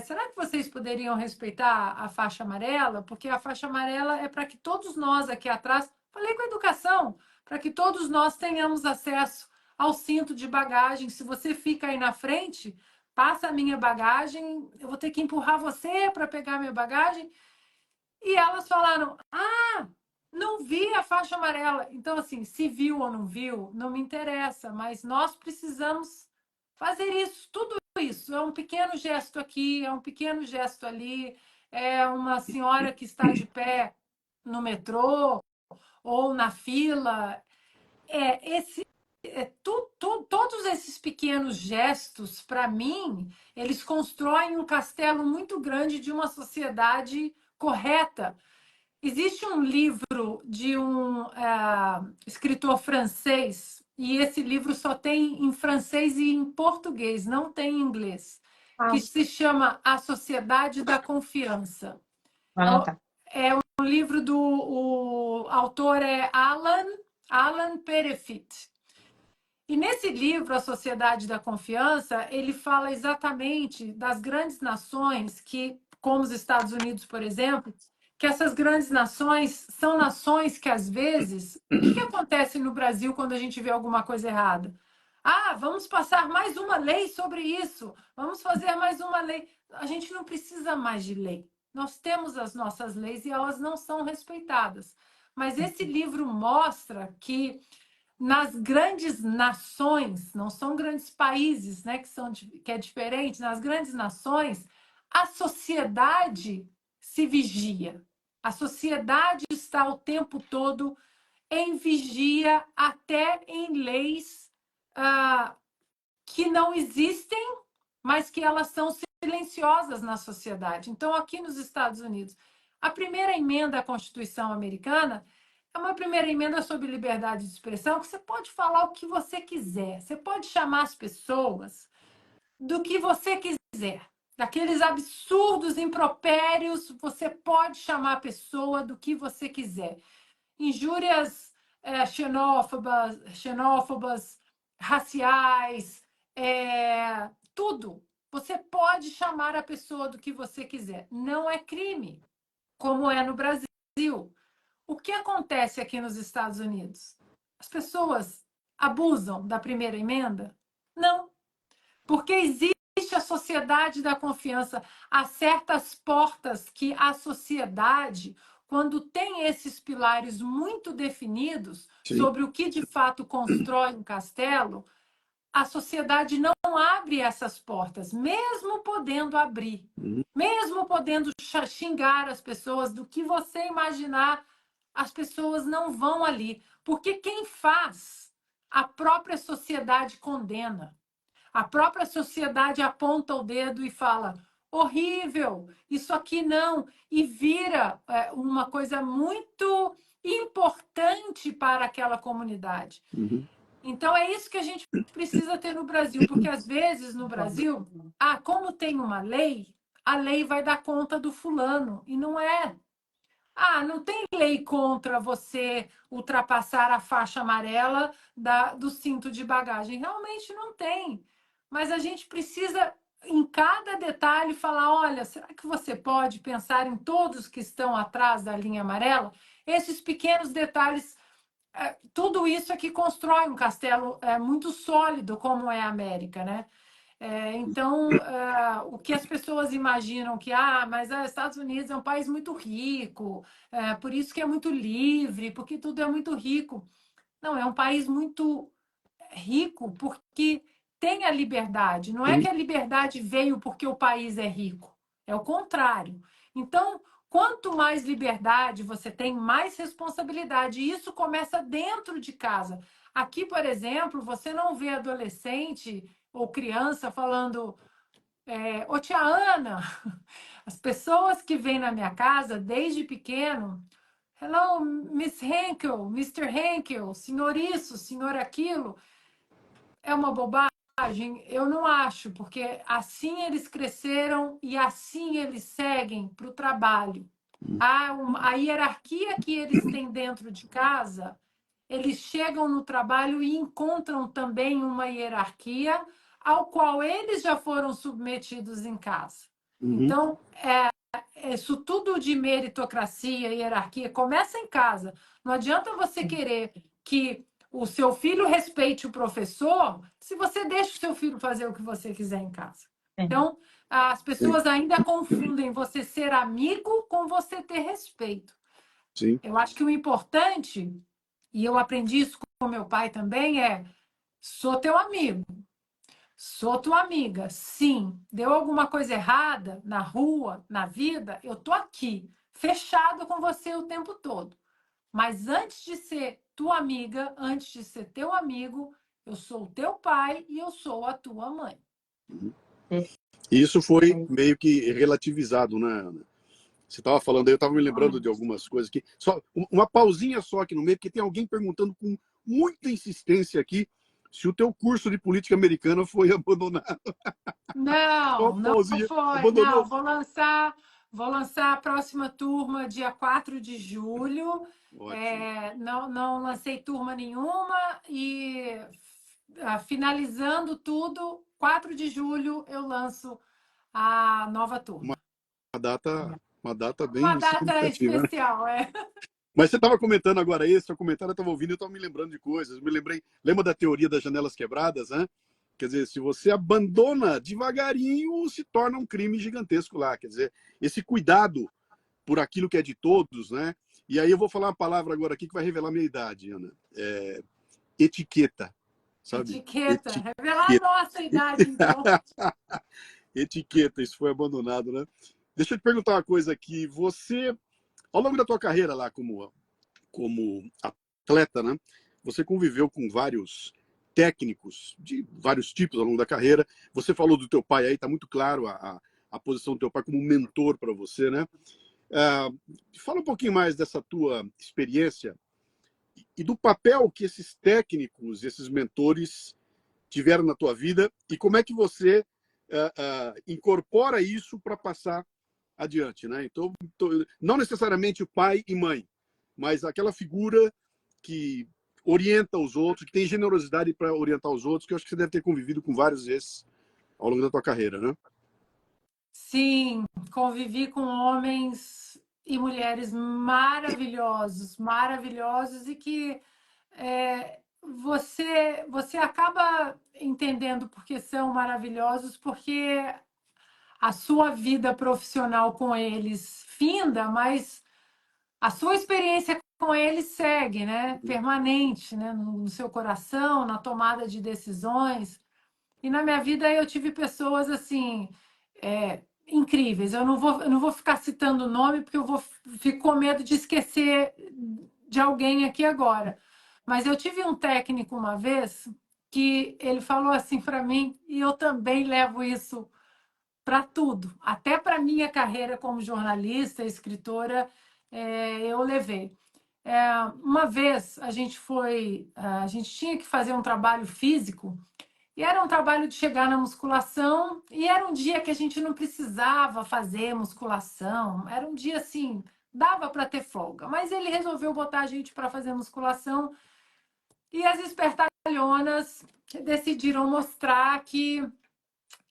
será que vocês poderiam respeitar a faixa amarela? Porque a faixa amarela é para que todos nós aqui atrás, falei com educação, para que todos nós tenhamos acesso ao cinto de bagagem. Se você fica aí na frente, passa a minha bagagem, eu vou ter que empurrar você para pegar a minha bagagem. E elas falaram: ah, Não vi a faixa amarela. Então, assim, se viu ou não viu, não me interessa, mas nós precisamos fazer isso, tudo isso. É um pequeno gesto aqui, é um pequeno gesto ali, é uma senhora que está de pé no metrô ou na fila. Todos esses pequenos gestos, para mim, eles constroem um castelo muito grande de uma sociedade correta. Existe um livro de um escritor francês, e esse livro só tem em francês e em português, não tem em inglês, Ah, que se chama A Sociedade da Confiança. tá. É um livro do... O autor é Alan Perefit. E nesse livro, A Sociedade da Confiança, ele fala exatamente das grandes nações que, como os Estados Unidos, por exemplo, que essas grandes nações são nações que, às vezes, o que acontece no Brasil quando a gente vê alguma coisa errada? Ah, vamos passar mais uma lei sobre isso, vamos fazer mais uma lei. A gente não precisa mais de lei. Nós temos as nossas leis e elas não são respeitadas. Mas esse livro mostra que nas grandes nações, não são grandes países, né, que é diferente, nas grandes nações, a sociedade se vigia. A sociedade está o tempo todo em vigia, até em leis que não existem, mas que elas são silenciosas na sociedade. Então, aqui nos Estados Unidos, a primeira emenda à Constituição americana é uma primeira emenda sobre liberdade de expressão, que você pode falar o que você quiser, você pode chamar as pessoas do que você quiser. Daqueles absurdos, impropérios, você pode chamar a pessoa do que você quiser. Injúrias xenófobas, raciais, tudo. Você pode chamar a pessoa do que você quiser. Não é crime, como é no Brasil. O que acontece aqui nos Estados Unidos? As pessoas abusam da primeira emenda? Não, porque existe a sociedade da confiança. Há certas portas que a sociedade, quando tem esses pilares muito definidos Sim. sobre o que de fato constrói um castelo, a sociedade não abre essas portas, mesmo podendo abrir, mesmo podendo xingar as pessoas do que você imaginar, as pessoas não vão ali, porque quem faz, a própria sociedade condena. A própria sociedade aponta o dedo e fala: horrível, isso aqui não, e vira uma coisa muito importante para aquela comunidade. Então, é isso que a gente precisa ter no Brasil, porque às vezes no Brasil, como tem uma lei, a lei vai dar conta do fulano, e não é. Não tem lei contra você ultrapassar a faixa amarela do cinto de bagagem. Realmente não tem. Mas a gente precisa, em cada detalhe, falar: olha, será que você pode pensar em todos que estão atrás da linha amarela? Esses pequenos detalhes, tudo isso é que constrói um castelo muito sólido, como é a América, né? Então, o que as pessoas imaginam que, mas os Estados Unidos é um país muito rico, por isso que é muito livre, porque tudo é muito rico. Não, é um país muito rico porque tem a liberdade. Não é que a liberdade veio porque o país é rico, é o contrário. Então, quanto mais liberdade você tem, mais responsabilidade. E isso começa dentro de casa. Aqui, por exemplo, você não vê adolescente ou criança falando: ô tia Ana, as pessoas que vêm na minha casa desde pequeno, hello, Miss Henkel, Mr. Henkel, senhor isso, senhor aquilo, é uma bobagem? Eu não acho, porque assim eles cresceram e assim eles seguem para o trabalho. A hierarquia que eles têm dentro de casa, eles chegam no trabalho e encontram também uma hierarquia ao qual eles já foram submetidos em casa. Então, isso tudo de meritocracia, hierarquia, começa em casa. Não adianta você querer que o seu filho respeite o professor se você deixa o seu filho fazer o que você quiser em casa. Então, as pessoas ainda confundem você ser amigo com você ter respeito. Sim. Eu acho que o importante, e eu aprendi isso com meu pai também, sou teu amigo, sou tua amiga. Sim, deu alguma coisa errada na rua, na vida, eu tô aqui, fechado com você o tempo todo. Mas antes de ser tua amiga, antes de ser teu amigo, eu sou o teu pai e eu sou a tua mãe. E isso foi meio que relativizado, né, Ana? Você estava falando aí, eu estava me lembrando de algumas coisas aqui. Só uma pausinha só aqui no meio, porque tem alguém perguntando com muita insistência aqui se o teu curso de política americana foi abandonado. Só uma Não, não pausinha. foi. Não, Abandonou? vou lançar a próxima turma dia 4 de julho. Ótimo. Não lancei turma nenhuma e finalizando tudo, 4 de julho eu lanço a nova turma. Uma data Uma bem data significativa, né? especial, Mas você estava comentando agora isso, seu comentário eu estava ouvindo, eu estava me lembrando de coisas. Me lembrei, lembra da teoria das janelas quebradas, né? Quer dizer, se você abandona devagarinho, se torna um crime gigantesco lá. Quer dizer, esse cuidado por aquilo que é de todos, né? E aí eu vou falar uma palavra agora aqui que vai revelar a minha idade, Ana. Etiqueta, sabe? Etiqueta. Revelar a nossa idade, então. Etiqueta, isso foi abandonado, né? Deixa eu te perguntar uma coisa aqui. Você, ao longo da tua carreira lá como atleta, né? Você conviveu com vários técnicos de vários tipos ao longo da carreira. Você falou do teu pai aí, tá muito claro a posição do teu pai como mentor para você, né? Fala um pouquinho mais dessa tua experiência e do papel que esses técnicos, esses mentores tiveram na tua vida e como é que você incorpora isso para passar adiante, né? Então, não necessariamente o pai e mãe, mas aquela figura que orienta os outros, que tem generosidade para orientar os outros, que eu acho que você deve ter convivido com vários desses ao longo da tua carreira, né? Sim, convivi com homens e mulheres maravilhosos, maravilhosos, e que você acaba entendendo porque são maravilhosos, porque a sua vida profissional com eles finda, mas a sua experiência com eles segue, né? Permanente, né? No seu coração, na tomada de decisões. E na minha vida eu tive pessoas assim incríveis. Eu não vou ficar citando o nome porque fico com medo de esquecer de alguém aqui agora. Mas eu tive um técnico uma vez que ele falou assim para mim, e eu também levo isso para tudo, até para minha carreira como jornalista, escritora, eu levei. Uma vez a gente tinha que fazer um trabalho físico e era um trabalho de chegar na musculação, e era um dia que a gente não precisava fazer musculação, era um dia assim, dava para ter folga, mas ele resolveu botar a gente para fazer musculação e as espertalhonas decidiram mostrar que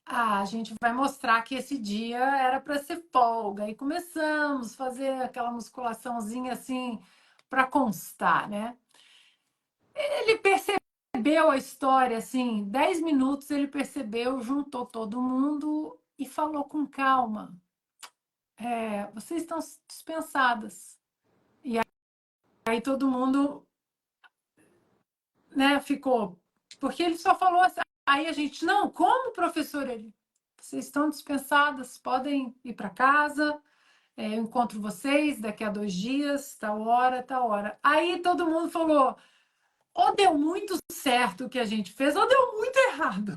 a gente vai mostrar que esse dia era para ser folga. E começamos a fazer aquela musculaçãozinha assim para constar, né? Ele percebeu a história, assim, 10 minutos ele percebeu, juntou todo mundo e falou com calma: vocês estão dispensadas. E aí todo mundo, né, ficou. Porque ele só falou assim. Aí a gente, não, como, professor? Ele, vocês estão dispensadas, podem ir para casa. Eu encontro vocês daqui a 2 dias, tal hora, tal hora. Aí todo mundo falou: ou deu muito certo o que a gente fez, ou deu muito errado.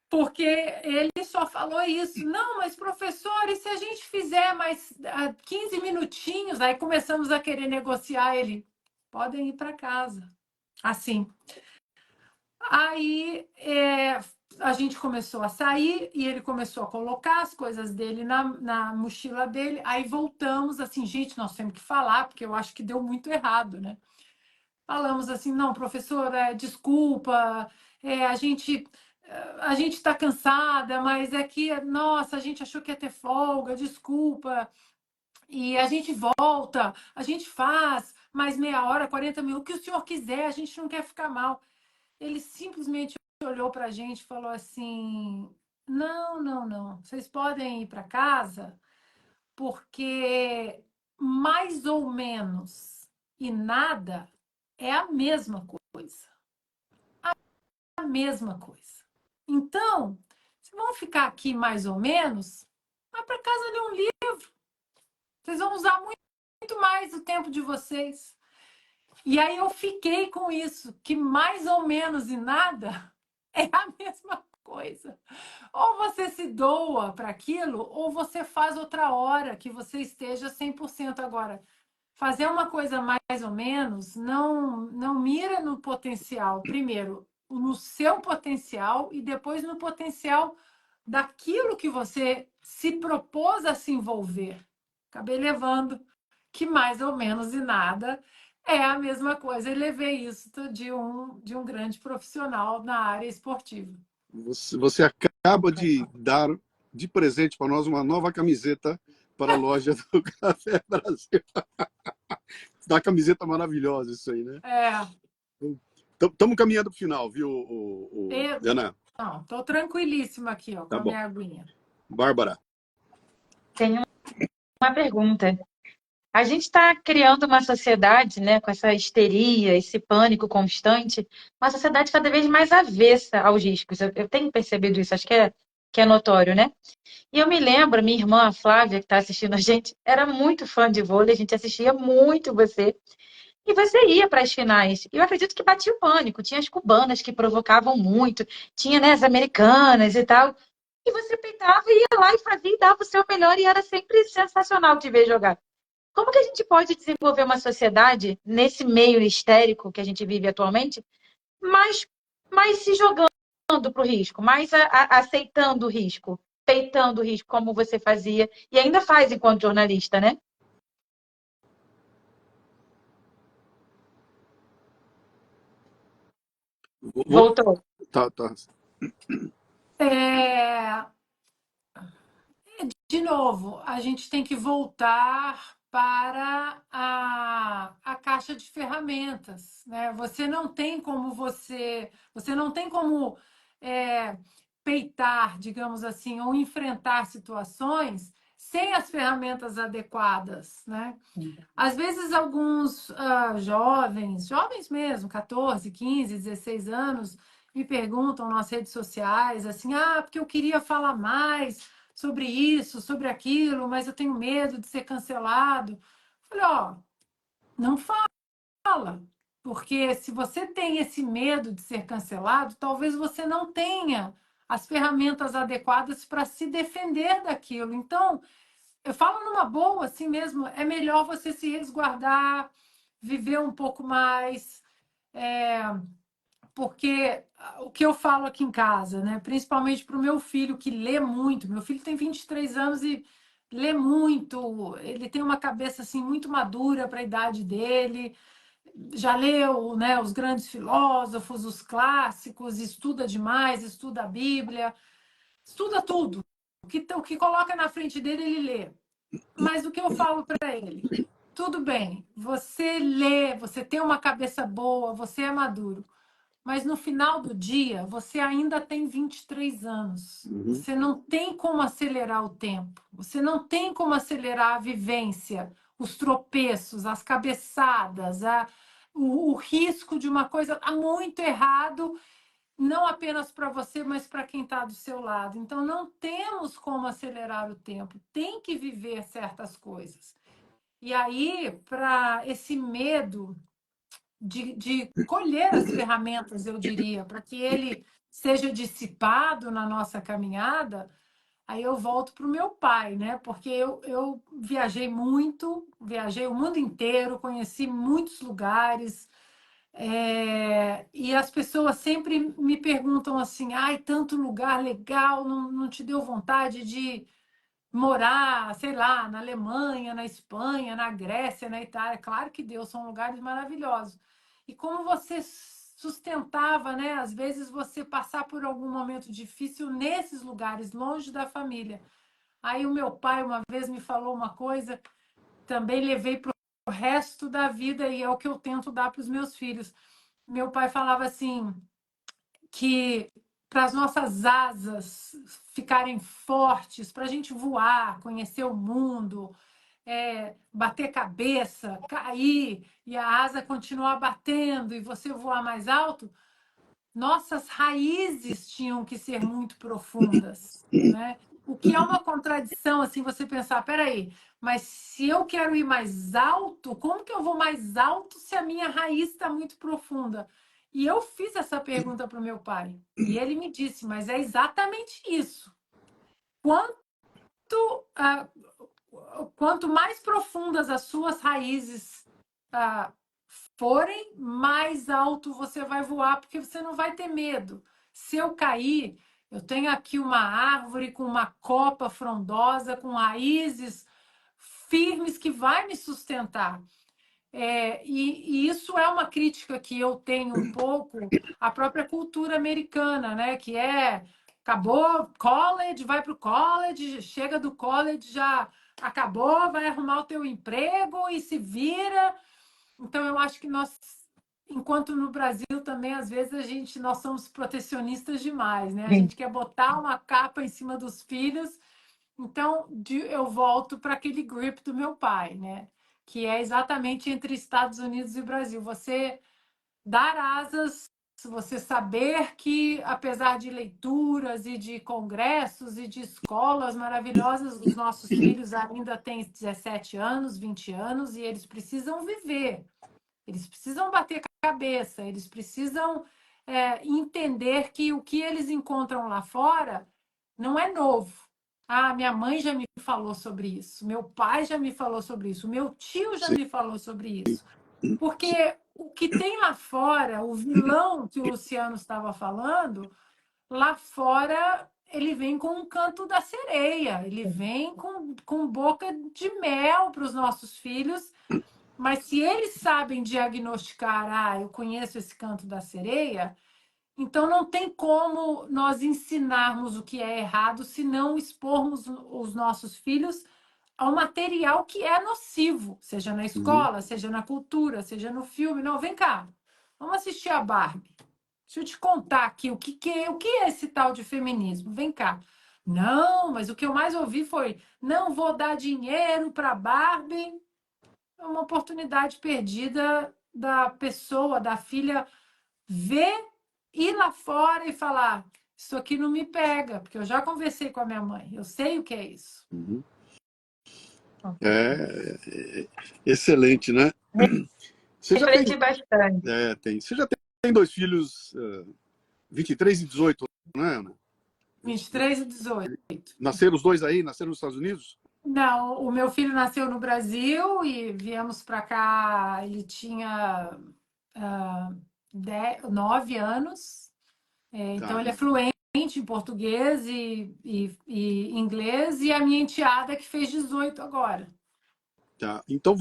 Porque ele só falou isso. Não, mas professor, e se a gente fizer mais 15 minutinhos? Aí começamos a querer negociar. Ele, podem ir para casa. Assim. Aí a gente começou a sair e ele começou a colocar as coisas dele na mochila dele. Aí voltamos assim, gente, nós temos que falar, porque eu acho que deu muito errado, né? Falamos assim, não, professor, desculpa, a gente está cansada, mas é que, nossa, a gente achou que ia ter folga, desculpa. E a gente volta, a gente faz mais meia hora, 40 minutos, o que o senhor quiser, a gente não quer ficar mal. Ele simplesmente olhou para a gente e falou assim: não, não, não, vocês podem ir para casa, porque mais ou menos e nada é a mesma coisa. A mesma coisa. Então, se vão ficar aqui mais ou menos, vai para casa ler um livro. Vocês vão usar muito mais o tempo de vocês. E aí eu fiquei com isso, que mais ou menos e nada é a mesma coisa. Ou você se doa para aquilo, ou você faz outra hora que você esteja 100% agora. Fazer uma coisa mais ou menos não mira no potencial. Primeiro, no seu potencial e depois no potencial daquilo que você se propôs a se envolver. Acabei levando que mais ou menos e nada é a mesma coisa. E levei isso de um grande profissional na área esportiva. Você acaba de dar de presente para nós uma nova camiseta para a loja do Café Brasil. Uma camiseta maravilhosa isso aí, né? Estamos caminhando para o final, viu, Ana? Não, estou tranquilíssima aqui, ó, com Tá a bom. minha aguinha. Bárbara. Tenho uma pergunta. A gente está criando uma sociedade, né, com essa histeria, esse pânico constante, uma sociedade cada vez mais avessa aos riscos. Eu tenho percebido isso, acho que é notório, né? E eu me lembro, minha irmã, a Flávia, que está assistindo a gente, era muito fã de vôlei, a gente assistia muito você. E você ia para as finais. E eu acredito que batia o pânico. Tinha as cubanas que provocavam muito, tinha, né, as americanas e tal. E você peitava, ia lá e fazia e dava o seu melhor e era sempre sensacional te ver jogar. Como que a gente pode desenvolver uma sociedade nesse meio histérico que a gente vive atualmente, mais se jogando para o risco, mais aceitando o risco, peitando o risco, como você fazia e ainda faz enquanto jornalista, né? Voltou. Tá. De novo, a gente tem que voltar para a caixa de ferramentas, né? Você não tem como você não tem como peitar, digamos assim, ou enfrentar situações sem as ferramentas adequadas, né? Às vezes alguns jovens mesmo, 14, 15, 16 anos, me perguntam nas redes sociais, assim, porque eu queria falar mais sobre isso, sobre aquilo, mas eu tenho medo de ser cancelado. Falei, não fala, porque se você tem esse medo de ser cancelado, talvez você não tenha as ferramentas adequadas para se defender daquilo. Então, eu falo numa boa, assim mesmo, é melhor você se resguardar, viver um pouco mais, porque o que eu falo aqui em casa, né? Principalmente para o meu filho, que lê muito. Meu filho tem 23 anos e lê muito. Ele tem uma cabeça assim muito madura para a idade dele. Já leu, né, os grandes filósofos, os clássicos, estuda demais, estuda a Bíblia, estuda tudo. O que coloca na frente dele, ele lê. Mas o que eu falo para ele? Tudo bem, você lê, você tem uma cabeça boa, você é maduro. Mas no final do dia, você ainda tem 23 anos. Você não tem como acelerar o tempo. Você não tem como acelerar a vivência, os tropeços, as cabeçadas, o risco de uma coisa muito errado, não apenas para você, mas para quem está do seu lado. Então, não temos como acelerar o tempo. Tem que viver certas coisas. E aí, para esse medo de colher as ferramentas, eu diria, para que ele seja dissipado na nossa caminhada, aí eu volto para o meu pai, né? Porque eu viajei muito, viajei o mundo inteiro, conheci muitos lugares, e as pessoas sempre me perguntam assim, ai, tanto lugar legal, não te deu vontade de morar, sei lá, na Alemanha, na Espanha, na Grécia, na Itália? Claro que deu, são lugares maravilhosos. E como você sustentava, né? Às vezes você passar por algum momento difícil nesses lugares, longe da família. Aí o meu pai uma vez me falou uma coisa, também levei para o resto da vida e é o que eu tento dar para os meus filhos. Meu pai falava assim, que para as nossas asas ficarem fortes, para a gente voar, conhecer o mundo, bater cabeça, cair e a asa continuar batendo e você voar mais alto, nossas raízes tinham que ser muito profundas, né? O que é uma contradição, assim, você pensar, peraí, mas se eu quero ir mais alto, como que eu vou mais alto se a minha raiz está muito profunda? E eu fiz essa pergunta para o meu pai, e ele me disse, mas é exatamente isso. Ah, quanto mais profundas as suas raízes ah, forem, mais alto você vai voar, porque você não vai ter medo. Se eu cair, eu tenho aqui uma árvore com uma copa frondosa, com raízes firmes que vai me sustentar. E isso é uma crítica que eu tenho um pouco à própria cultura americana, né? Que acabou college, vai para o college, chega do college, já acabou, vai arrumar o teu emprego e se vira. Então, eu acho que nós, enquanto no Brasil também, às vezes, nós somos protecionistas demais, né? A gente quer botar uma capa em cima dos filhos. Então, eu volto para aquele grip do meu pai, né? Que é exatamente entre Estados Unidos e Brasil. Você dar asas, você saber que, apesar de leituras e de congressos e de escolas maravilhosas, os nossos filhos ainda têm 17 anos, 20 anos, e eles precisam viver, eles precisam bater cabeça, eles precisam entender que o que eles encontram lá fora não é novo. Ah, minha mãe já me falou sobre isso, meu pai já me falou sobre isso, meu tio já Sim. me falou sobre isso. Porque o que tem lá fora, o vilão que o Luciano estava falando, lá fora ele vem com um canto da sereia, ele vem com boca de mel para os nossos filhos, mas se eles sabem diagnosticar, eu conheço esse canto da sereia, então não tem como nós ensinarmos o que é errado se não expormos os nossos filhos ao material que é nocivo, seja na Uhum. escola, seja na cultura, seja no filme. Não, vem cá, vamos assistir a Barbie. Deixa eu te contar aqui o que é esse tal de feminismo. Vem cá. Não, mas o que eu mais ouvi foi: não vou dar dinheiro para Barbie. É uma oportunidade perdida da pessoa, da filha, ver, ir lá fora e falar: isso aqui não me pega, porque eu já conversei com a minha mãe, eu sei o que é isso. Uhum. Excelente, né? Você já tem, Refleti bastante. Você já tem dois filhos, 23 e 18, né, Ana? 23 e 18. Nasceram os dois aí? Nasceram nos Estados Unidos? Não, o meu filho nasceu no Brasil e viemos para cá, ele tinha 9 anos, então Tá, ele é fluente em português e inglês, e a minha enteada que fez 18 agora. tá. Então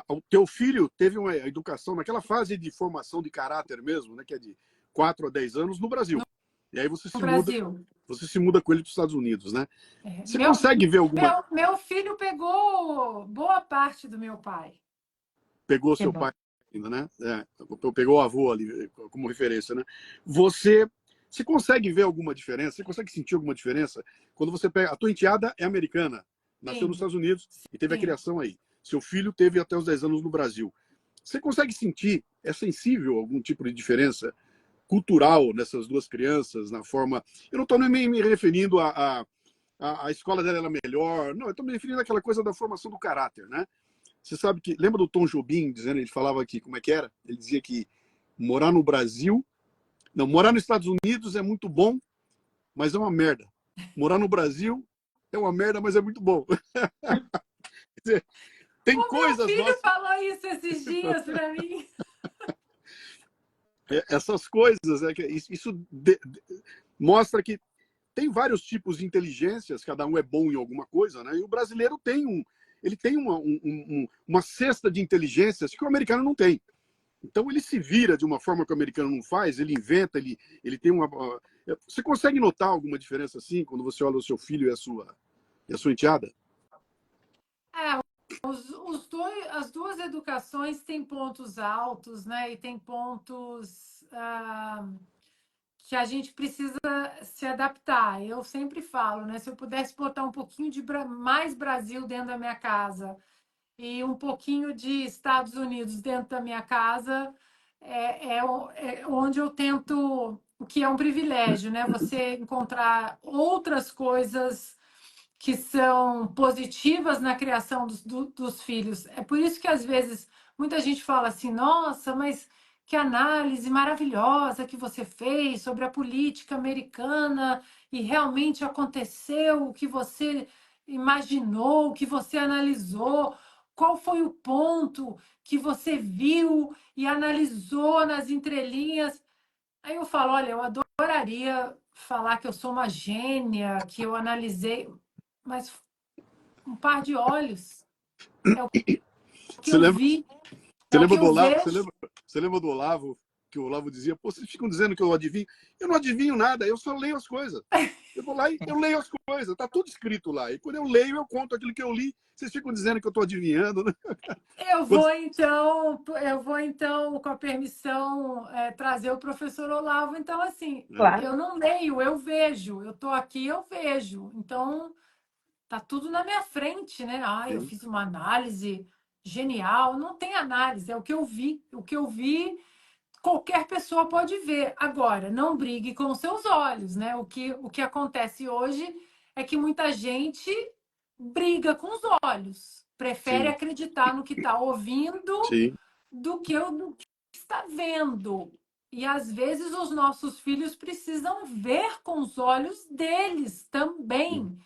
o teu filho teve uma educação naquela fase de formação de caráter mesmo, né, que é de 4 a 10 anos no Brasil. E aí No Brasil. você se muda com ele para os Estados Unidos, né? Você Meu, consegue ver alguma... meu filho pegou boa parte do meu pai. Pegou Que seu bom. pai ainda, né? Pegou o avô ali como referência, né? Você consegue ver alguma diferença? Você consegue sentir alguma diferença quando você pega... A tua enteada é americana, nasceu nos Sim, Estados Unidos e teve a sim. criação aí. Seu filho teve até os 10 anos no Brasil. Você consegue sentir, é sensível algum tipo de diferença cultural nessas duas crianças, na forma... Eu não estou nem me referindo a escola dela era melhor, não, eu estou me referindo àquela coisa da formação do caráter, né? Você sabe que... Lembra do Tom Jobim dizendo, ele falava que, como é que era? Ele dizia que morar no Brasil... Não, morar nos Estados Unidos é muito bom, mas é uma merda. Morar no Brasil é uma merda, mas é muito bom. Tem O meu coisas filho nossas... falou isso esses dias para mim. Essas coisas, mostra que tem vários tipos de inteligências, cada um é bom em alguma coisa, né? E o brasileiro ele tem uma cesta de inteligências que o americano não tem. Então ele se vira de uma forma que o americano não faz, ele inventa, ele tem uma... Você consegue notar alguma diferença assim quando você olha o seu filho e a sua enteada? As duas educações têm pontos altos, né? E tem pontos que a gente precisa se adaptar. Eu sempre falo, né? Se eu pudesse botar um pouquinho de mais Brasil dentro da minha casa e um pouquinho de Estados Unidos dentro da minha casa, é onde eu tento, o que é um privilégio, né? Você encontrar outras coisas que são positivas na criação dos filhos. É por isso que, às vezes, muita gente fala assim: nossa, mas que análise maravilhosa que você fez sobre a política americana e realmente aconteceu o que você imaginou, o que você analisou. Qual foi o ponto que você viu e analisou nas entrelinhas? Aí eu falo: olha, eu adoraria falar que eu sou uma gênia, que eu analisei, mas um par de olhos é o que Você eu lembra, vi, você é o que lembra do eu Olavo? vejo. Você lembra do Olavo? Que o Olavo dizia: pô, vocês ficam dizendo que eu adivinho. Eu não adivinho nada, eu só leio as coisas. Eu vou lá e eu leio as coisas, tá tudo escrito lá. E quando eu leio, eu conto aquilo que eu li. Vocês ficam dizendo que eu estou adivinhando, né? Quando... Eu vou então, com a permissão, trazer o professor Olavo. Então, assim, Claro. eu não leio, eu vejo. Eu estou aqui, eu vejo. Então, tá tudo na minha frente, né? Ah, eu Sim, fiz uma análise genial. Não tem análise, é o que eu vi. O que eu vi, qualquer pessoa pode ver. Agora, não brigue com seus olhos, né? O que acontece hoje é que muita gente briga com os olhos, prefere sim, acreditar no que está ouvindo sim. do que no que está vendo. E às vezes os nossos filhos precisam ver com os olhos deles também.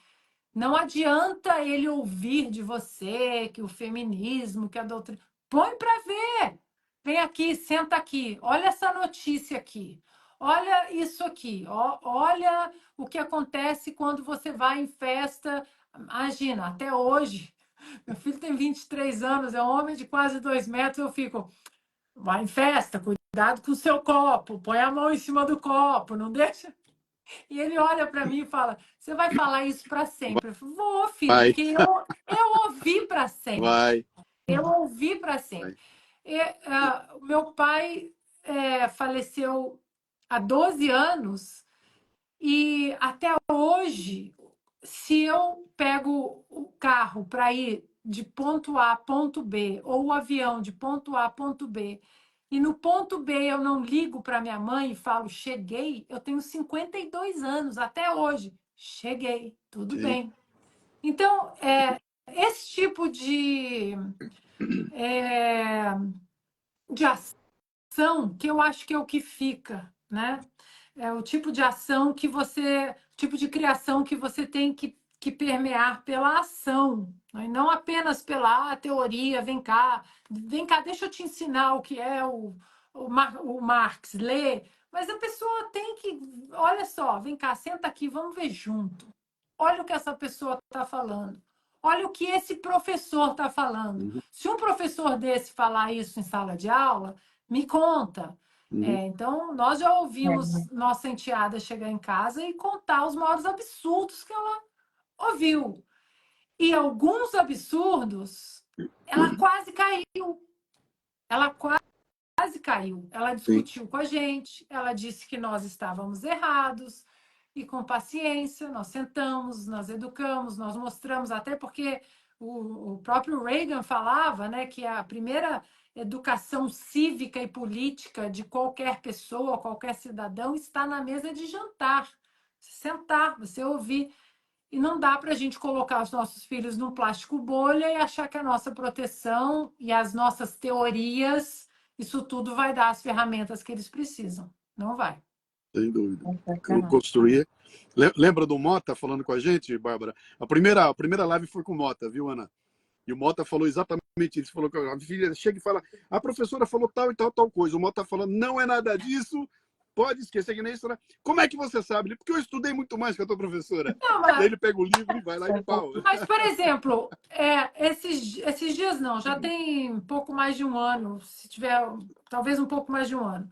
Não adianta ele ouvir de você que o feminismo, que a doutrina. Põe para ver. Vem aqui, senta aqui. Olha essa notícia aqui. Olha isso aqui. Olha o que acontece quando você vai em festa. Imagina, até hoje. Meu filho tem 23 anos, é um homem de quase 2 metros. Eu fico, vai em festa, cuidado com o seu copo, põe a mão em cima do copo, não deixa. E ele olha para mim e fala: você vai falar isso para sempre? Eu falo: vou, filho, Vai, porque eu ouvi para sempre. vai, Eu ouvi para vai. sempre. O meu pai faleceu há 12 anos e até hoje, se eu pego o carro para ir de ponto A a ponto B, ou o avião de ponto A a ponto B, e no ponto B eu não ligo para minha mãe e falo, cheguei, eu tenho 52 anos, até hoje, cheguei, tudo Sim, bem. Então, esse tipo é, de ação que eu acho que é o que fica, né? É o tipo de ação que você, tipo de criação que você tem que permear pela ação, né? E não apenas pela teoria. Vem cá, deixa eu te ensinar o que é o Marx, lê. Mas a pessoa tem que, olha só, vem cá, senta aqui, vamos ver junto. Olha o que essa pessoa está falando. Olha o que esse professor está falando. uhum, Se um professor desse falar isso em sala de aula, me conta. uhum, Então, nós já É. ouvimos nossa enteada chegar em casa e contar os maiores absurdos que ela ouviu. E alguns absurdos, ela quase caiu. Ela quase caiu. Ela sim, discutiu com a gente, ela disse que nós estávamos errados, e com paciência nós sentamos, nós educamos, nós mostramos, até porque o próprio Reagan falava, né, que a primeira educação cívica e política de qualquer pessoa, qualquer cidadão, está na mesa de jantar. Você sentar, você ouvir. E não dá para a gente colocar os nossos filhos num plástico bolha e achar que a nossa proteção e as nossas teorias, isso tudo vai dar as ferramentas que eles precisam. Não vai. sem dúvida. Sensacional. Construir. Lembra do Mota falando com a gente, Bárbara? A primeira live foi com o Mota, viu, Ana? E o Mota falou exatamente isso. Falou que a filha chega e fala: a professora falou tal e tal, tal coisa. O Mota falando: não é nada disso, pode esquecer que nem isso. Como é que você sabe? Porque eu estudei muito mais que a tua professora. Não, E aí ele pega o livro e vai lá e pau. mas, por exemplo, esses dias não, já tem um pouco mais de um ano, se tiver, talvez um pouco mais de um ano.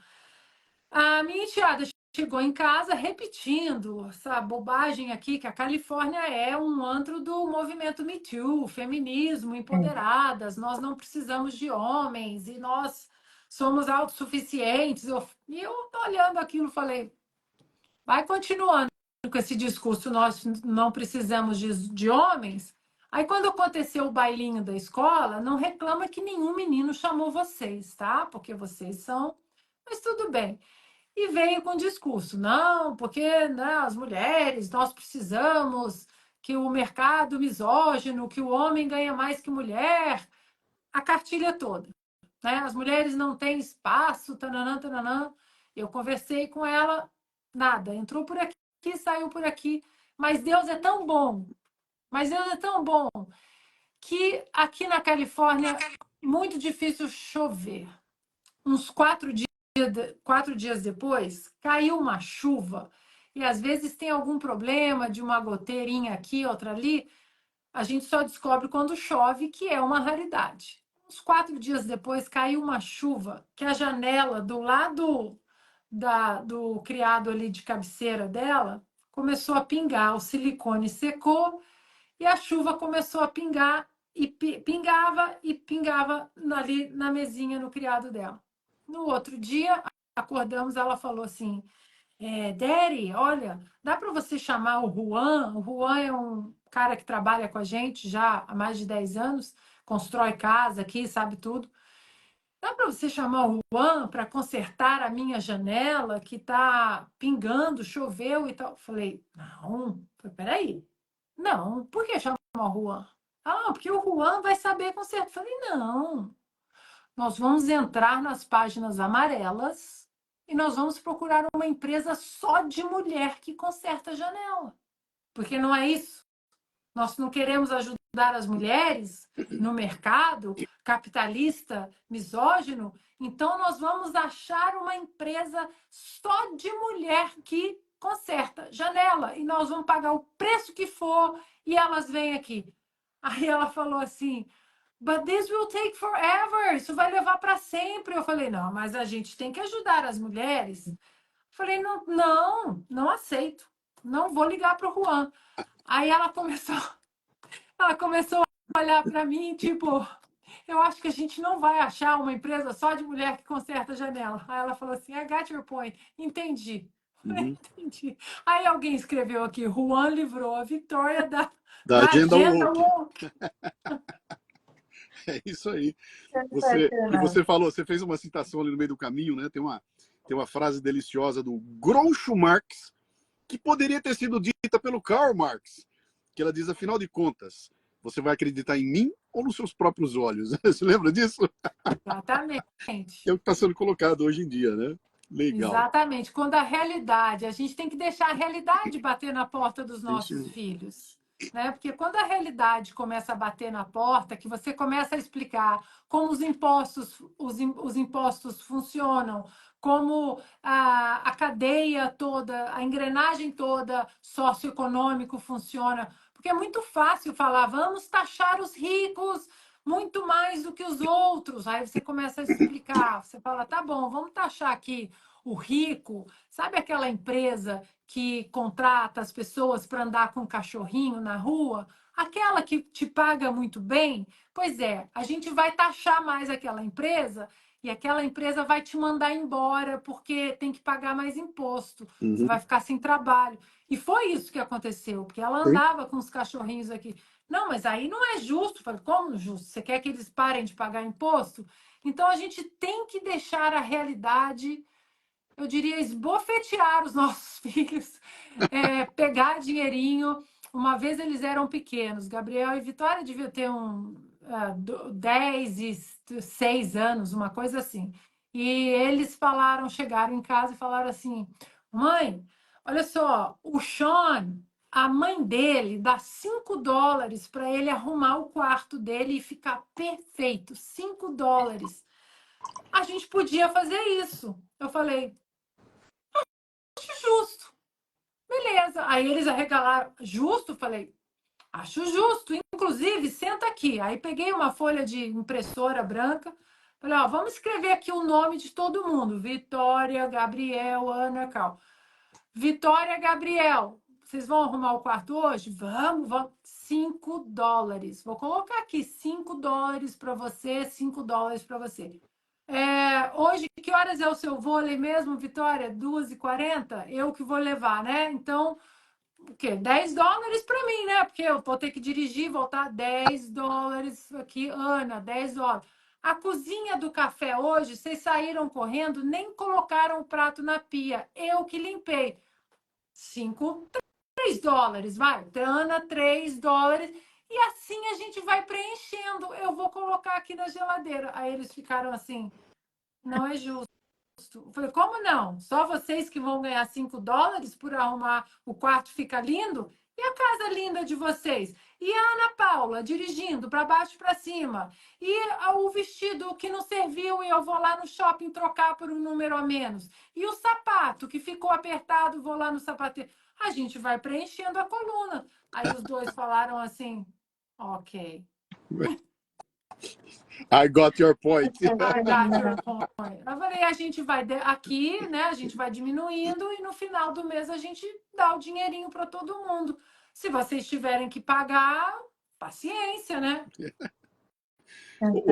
A minha enteada chegou em casa repetindo essa bobagem aqui, que a Califórnia é um antro do movimento Me Too, feminismo, empoderadas, nós não precisamos de homens e nós somos autossuficientes. E eu olhando aquilo falei, vai continuando com esse discurso, nós não precisamos de homens. Aí, quando aconteceu o bailinho da escola, não reclama que nenhum menino chamou vocês, tá? Porque vocês são... Mas tudo bem. E veio com o discurso, não, porque né, as mulheres, nós precisamos que o mercado misógino, que o homem ganha mais que mulher, a cartilha toda. Né? As mulheres não têm espaço, tananã, tananã. Eu conversei com ela, nada, entrou por aqui, saiu por aqui. Mas Deus é tão bom, mas Deus é tão bom, que aqui na Califórnia, muito difícil chover. Uns 4 dias depois, caiu uma chuva, e às vezes tem algum problema de uma goteirinha aqui, outra ali, a gente só descobre quando chove, que é uma raridade. Uns 4 dias depois, caiu uma chuva, que a janela do lado do criado ali de cabeceira dela começou a pingar, o silicone secou, e a chuva começou a pingar, e pingava ali na mesinha no criado dela. No outro dia, acordamos, ela falou assim, Daddy, olha, dá para você chamar o Juan? O Juan é um cara que trabalha com a gente já há mais de 10 anos, constrói casa aqui, sabe tudo. Dá para você chamar o Juan para consertar a minha janela que está pingando, choveu e tal? Falei, não, peraí. Não, por que chamar o Juan? Ah, porque o Juan vai saber consertar. Falei, não. Nós vamos entrar nas páginas amarelas e nós vamos procurar uma empresa só de mulher que conserta a janela. Porque não é isso. Nós não queremos ajudar as mulheres no mercado capitalista, misógino. Então, nós vamos achar uma empresa só de mulher que conserta janela. E nós vamos pagar o preço que for e elas vêm aqui. Aí ela falou assim, But this will take forever. Isso vai levar para sempre. Eu falei, não, mas a gente tem que ajudar as mulheres. Falei, não, não aceito. Não vou ligar para o Juan. Aí ela começou a olhar para mim, tipo, eu acho que a gente não vai achar uma empresa só de mulher que conserta a janela. Aí ela falou assim, I got your point. Entendi. Entendi. Aí alguém escreveu aqui, Juan livrou a Vitória da Agenda agenda woke. woke. É isso aí. E você falou, você fez uma citação ali no meio do caminho, né? Tem uma frase deliciosa do Groucho Marx, que poderia ter sido dita pelo Karl Marx, que ela diz, afinal de contas, você vai acreditar em mim ou nos seus próprios olhos? Você lembra disso? Exatamente. É o que está sendo colocado hoje em dia, né? Legal. Exatamente. Quando a gente tem que deixar a realidade bater na porta dos nossos Isso. filhos. Né? Porque quando a realidade começa a bater na porta, que você começa a explicar como os impostos funcionam, como a cadeia toda, a engrenagem toda socioeconômico funciona. Porque é muito fácil falar, vamos taxar os ricos muito mais do que os outros. Aí você começa a explicar, você fala, tá bom, vamos taxar aqui o rico, sabe aquela empresa que contrata as pessoas para andar com um cachorrinho na rua? Aquela que te paga muito bem? Pois é, a gente vai taxar mais aquela empresa e aquela empresa vai te mandar embora porque tem que pagar mais imposto. Você vai ficar sem trabalho. E foi isso que aconteceu, porque ela andava com os cachorrinhos aqui. Não, mas aí não é justo. Falei, como não é justo? Você quer que eles parem de pagar imposto? Então a gente tem que deixar a realidade, eu diria, esbofetear os nossos filhos, pegar dinheirinho. Uma vez eles eram pequenos, Gabriel e Vitória deviam ter 10 e 6 anos, uma coisa assim. E eles chegaram em casa e falaram assim, mãe, olha só, o Sean, a mãe dele dá $5 para ele arrumar o quarto dele e ficar perfeito, $5. A gente podia fazer isso. Eu falei, acho justo. Beleza. Aí eles arregalaram, justo? Falei, acho justo. Inclusive, senta aqui. Aí peguei uma folha de impressora branca. Falei, ó, vamos escrever aqui o nome de todo mundo. Vitória, Gabriel, Ana, Cal. Vitória, Gabriel, vocês vão arrumar o quarto hoje? Vamos. $5. Vou colocar aqui $5 para você, $5 para você. Hoje, que horas é o seu vôlei mesmo, Vitória? 2h40? Eu que vou levar, né? Então, o quê? $10 para mim, né? Porque eu vou ter que dirigir, voltar $10 aqui, Ana, $10. A cozinha do café hoje, vocês saíram correndo, nem colocaram o prato na pia. Eu que limpei. $3, vai. Ana, $3. E assim a gente vai preenchendo. Eu vou colocar aqui na geladeira. Aí eles ficaram assim, não é justo. Eu falei, como não? Só vocês que vão ganhar $5 por arrumar o quarto fica lindo? E a casa linda de vocês? E a Ana Paula dirigindo para baixo e para cima? E o vestido que não serviu e eu vou lá no shopping trocar por um número a menos? E o sapato que ficou apertado, vou lá no sapateiro? A gente vai preenchendo a coluna. Aí os dois falaram assim, ok. I got your point. I got your point. Eu falei, a gente vai aqui, né? A gente vai diminuindo e no final do mês a gente dá o dinheirinho para todo mundo. Se vocês tiverem que pagar, paciência, né?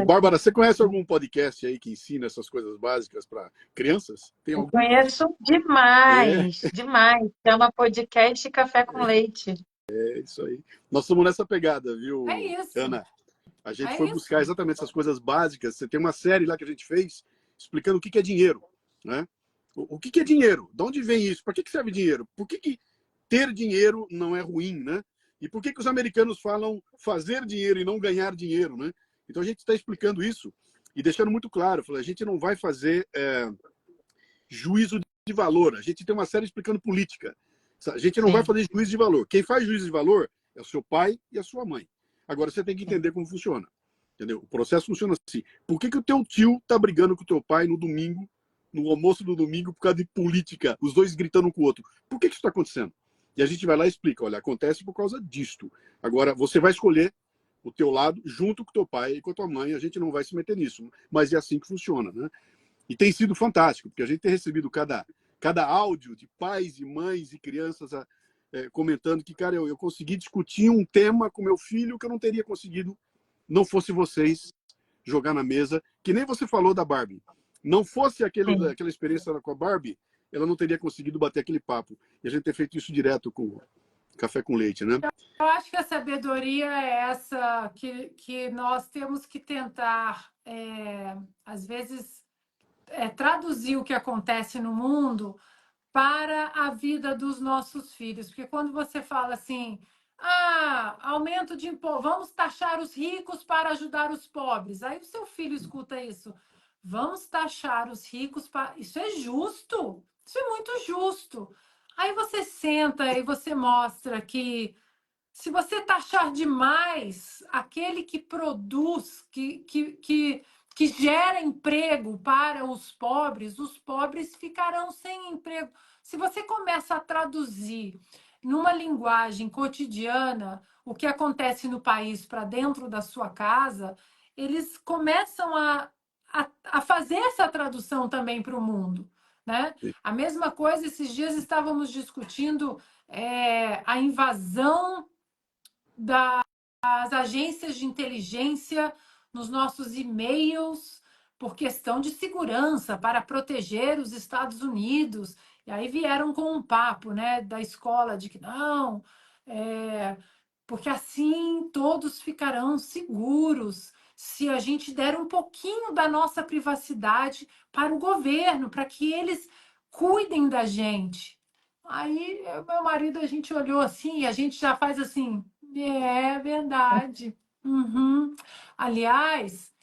Bárbara, você conhece algum podcast aí que ensina essas coisas básicas para crianças? Tem Eu algum? conheço demais, demais. Chama podcast Café com Leite. É isso aí. Nós estamos nessa pegada, viu, É isso. Ana? A gente É foi isso. buscar exatamente essas coisas básicas. Você tem uma série lá que a gente fez explicando o que é dinheiro, né? O que é dinheiro? De onde vem isso? Para que serve dinheiro? Por que ter dinheiro não é ruim, né? E por que os americanos falam fazer dinheiro e não ganhar dinheiro, né? Então a gente está explicando isso e deixando muito claro. A gente não vai fazer juízo de valor. A gente tem uma série explicando política. A gente não vai fazer juízo de valor. Quem faz juízo de valor é o seu pai e a sua mãe. Agora você tem que entender como funciona. Entendeu? O processo funciona assim. Por que o teu tio tá brigando com o teu pai no domingo, no almoço do domingo, por causa de política? Os dois gritando um com o outro. Por que isso está acontecendo? E a gente vai lá e explica. Olha, acontece por causa disto. Agora, você vai escolher o teu lado junto com o teu pai e com a tua mãe. A gente não vai se meter nisso. Mas é assim que funciona, né? E tem sido fantástico, porque a gente tem recebido cada áudio de pais e mães e crianças comentando que, cara, eu consegui discutir um tema com meu filho que eu não teria conseguido não fosse vocês jogar na mesa, que nem você falou da Barbie. Não fosse aquela experiência com a Barbie, ela não teria conseguido bater aquele papo. E a gente tem feito isso direto com Café com Leite, né? Eu acho que a sabedoria é essa que nós temos que tentar, às vezes, traduzir o que acontece no mundo para a vida dos nossos filhos. Porque quando você fala assim, aumento de imposto, vamos taxar os ricos para ajudar os pobres. Aí o seu filho escuta isso. Vamos taxar os ricos para. Isso é justo. Isso é muito justo. Aí você senta e você mostra que se você taxar demais aquele que produz, que gera emprego para os pobres ficarão sem emprego. Se você começa a traduzir numa linguagem cotidiana o que acontece no país para dentro da sua casa, eles começam a fazer essa tradução também para o mundo. Né? A mesma coisa, esses dias estávamos discutindo a invasão das agências de inteligência nos nossos e-mails por questão de segurança, para proteger os Estados Unidos. E aí vieram com um papo, né, da escola de que não, porque assim todos ficarão seguros se a gente der um pouquinho da nossa privacidade para o governo, para que eles cuidem da gente. Aí, meu marido, a gente olhou assim e a gente já faz assim, é verdade. Uhum. Aliás,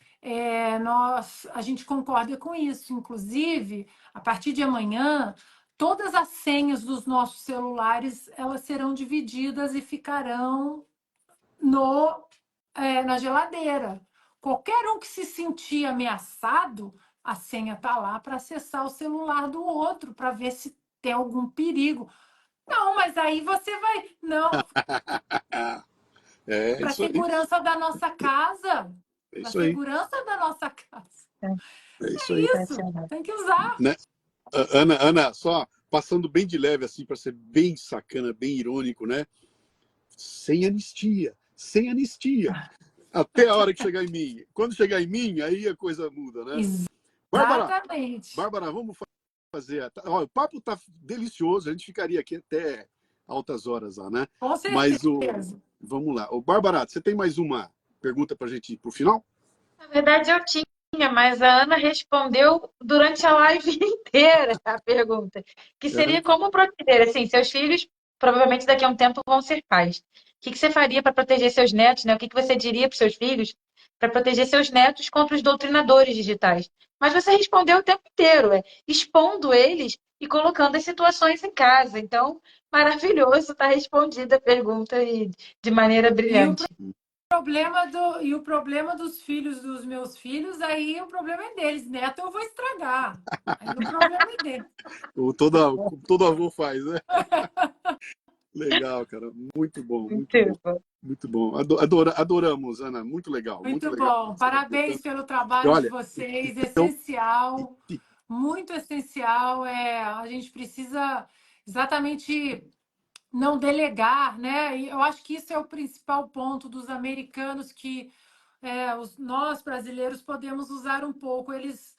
a gente concorda com isso. Inclusive, a partir de amanhã, todas as senhas dos nossos celulares elas serão divididas e ficarão na geladeira. Qualquer um que se sentir ameaçado, a senha está lá para acessar o celular do outro, para ver se tem algum perigo. Não, mas aí você vai. Não, para a Isso aí. segurança da nossa casa. É Para a isso aí. segurança da nossa casa. É isso aí. Isso, tem que usar. Né? Ana, só passando bem de leve, assim, para ser bem sacana, bem irônico, né? Sem anistia. Sem anistia. Até a hora que chegar em mim. Quando chegar em mim, aí a coisa muda, né? Bárbara, Exatamente. Bárbara, vamos fazer. Ó, o papo tá delicioso, a gente ficaria aqui até altas horas lá, né? Com Mas certeza. vamos lá. Ô, Bárbara, você tem mais uma pergunta para a gente ir para o final? Na verdade, eu tinha, mas a Ana respondeu durante a live inteira a pergunta, que É. seria como proteger, assim, seus filhos provavelmente daqui a um tempo vão ser pais. O que que você faria para proteger seus netos, né? O que que você diria para seus filhos para proteger seus netos contra os doutrinadores digitais? Mas você respondeu o tempo inteiro, expondo eles e colocando as situações em casa. Então, maravilhoso, está respondida a pergunta e de maneira E o brilhante. o problema dos filhos dos meus filhos, aí o problema é deles. Neto eu vou estragar. Aí o problema é deles. Como todo avô faz, né? Legal, cara. Muito bom, muito bom. Muito bom. Muito bom. Adoramos, Ana. Muito legal, muito Muito legal. bom. Parabéns pelo E trabalho de olha, vocês. então, Essencial, muito essencial. A gente precisa exatamente não delegar, né? E eu acho que isso é o principal ponto dos americanos que nós brasileiros podemos usar um pouco. Eles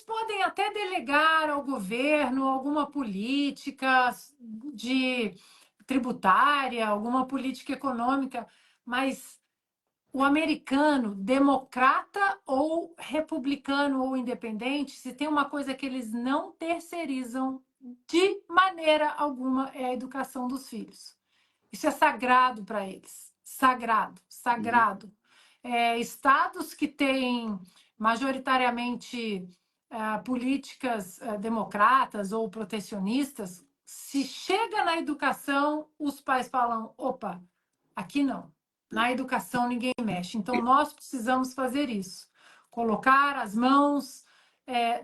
podem até delegar ao governo alguma política de tributária, alguma política econômica, mas o americano, democrata ou republicano ou independente, se tem uma coisa que eles não terceirizam de maneira alguma é a educação dos filhos. Isso é sagrado para eles. Sagrado, sagrado. Estados que têm majoritariamente políticas democratas ou protecionistas, se chega na educação, os pais falam: opa, aqui não. Na educação ninguém mexe. Então nós precisamos fazer isso. Colocar as mãos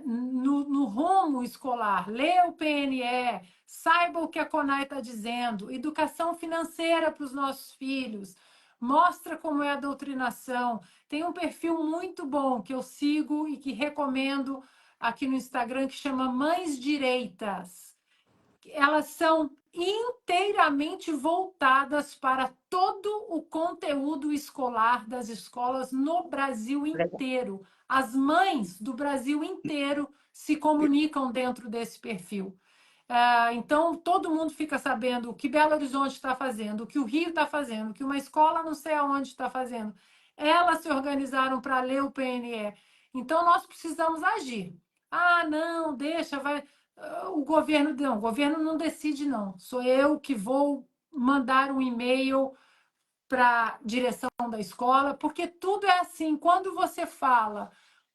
no rumo escolar, ler o PNE, saiba o que a CONAI está dizendo, educação financeira para os nossos filhos, mostra como é a doutrinação. Tem um perfil muito bom que eu sigo e que recomendo aqui no Instagram, que chama Mães Direitas. Elas são inteiramente voltadas para todo o conteúdo escolar das escolas no Brasil inteiro. As mães do Brasil inteiro se comunicam dentro desse perfil. Então, todo mundo fica sabendo o que Belo Horizonte está fazendo, o que o Rio está fazendo, o que uma escola não sei aonde está fazendo. Elas se organizaram para ler o PNE. Então, nós precisamos agir. Ah, não, deixa, vai. O governo não decide, não. Sou eu que vou mandar um e-mail para a direção da escola, porque tudo é assim. Quando você fala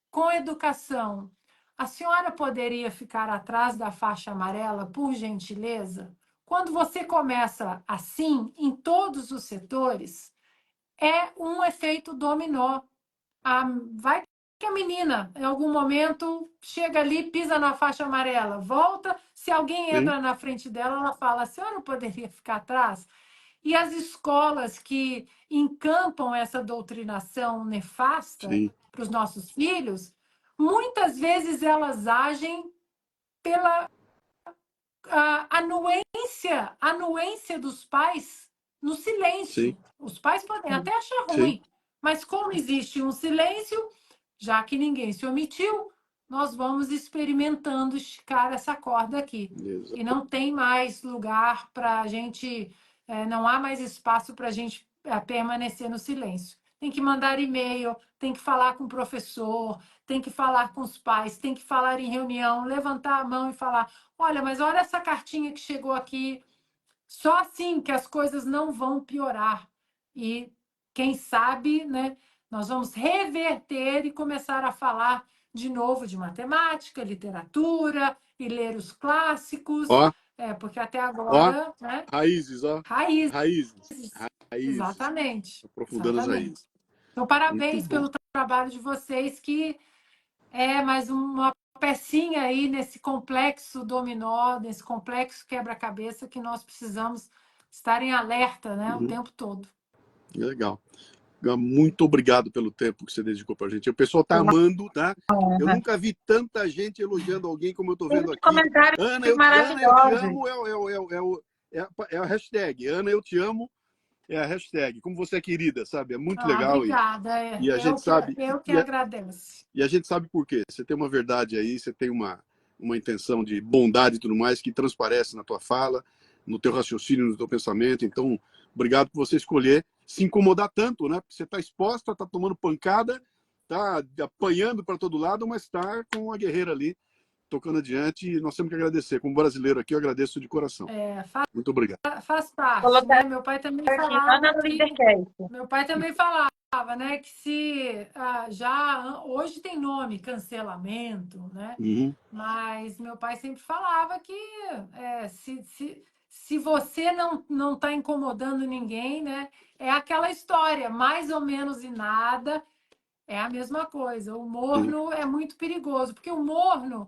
com educação, a senhora poderia ficar atrás da faixa amarela, por gentileza? Quando você começa assim, em todos os setores, é um efeito dominó. Vai que a menina, em algum momento, chega ali, pisa na faixa amarela, volta. Se alguém sim, entra na frente dela, ela fala: a senhora poderia ficar atrás? E as escolas que encampam essa doutrinação nefasta sim, para os nossos filhos, muitas vezes elas agem pela anuência dos pais no sim, silêncio. Os pais podem até achar sim. ruim, mas como existe um silêncio, já que ninguém se omitiu, nós vamos experimentando esticar essa corda aqui. E não tem mais lugar para a gente, não há mais espaço para a gente permanecer no silêncio. Tem que mandar e-mail, tem que falar com o professor, tem que falar com os pais, tem que falar em reunião, levantar a mão e falar: olha, mas olha essa cartinha que chegou aqui. Só assim que as coisas não vão piorar. E quem sabe, né, nós vamos reverter e começar a falar de novo de matemática, literatura e ler os clássicos, Ó, porque até ó, agora, né, raízes, ó. raiz. Raízes, raízes. Exatamente. Aprofundando as Exatamente. raízes. Então, Muito parabéns bom. pelo trabalho de vocês, que é mais uma pecinha aí nesse complexo dominó, nesse complexo quebra-cabeça que nós precisamos estar em alerta, né, o tempo todo. Legal. Muito obrigado pelo tempo que você dedicou para a gente. O pessoal está amando, tá? Eu nunca vi tanta gente elogiando alguém como eu estou vendo aqui. Comentários Ana, eu te maravilhosos. amo é a hashtag. Ana, eu te amo. é a hashtag. Como você é querida, sabe? É muito Ah, legal obrigada. e a gente sabe. Eu que E agradeço. e a gente sabe por quê. Você tem uma verdade aí, você tem uma intenção de bondade e tudo mais que transparece na tua fala, no teu raciocínio, no teu pensamento. Então, obrigado por você escolher se incomodar tanto, né? Porque você está exposta, está tomando pancada, está apanhando para todo lado, mas está com a guerreira ali, tocando adiante. E nós temos que agradecer. Como brasileiro aqui, eu agradeço de coração. Muito obrigado. Faz parte, Colocar né? Meu pai também aqui, Ana falava no que Leadercast. Meu pai também falava, né, que se já hoje tem nome, cancelamento, né? Uhum. Mas meu pai sempre falava que se você não está incomodando ninguém, né? É aquela história, mais ou menos e nada, é a mesma coisa. O Sim. morno é muito perigoso, porque o morno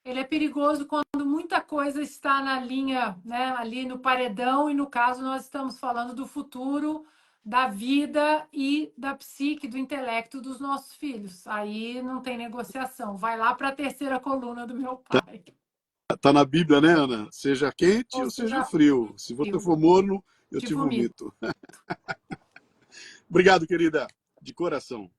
ele é perigoso quando muita coisa está na linha, né, ali no paredão, e no caso nós estamos falando do futuro, da vida e da psique, do intelecto dos nossos filhos. Aí não tem negociação. Vai lá para a terceira coluna do meu pai. Tá na Bíblia, né, Ana? Seja quente Ou ou seja seja, frio. Se você frio, for morno, eu te te vomito. vomito. Obrigado, querida. De coração.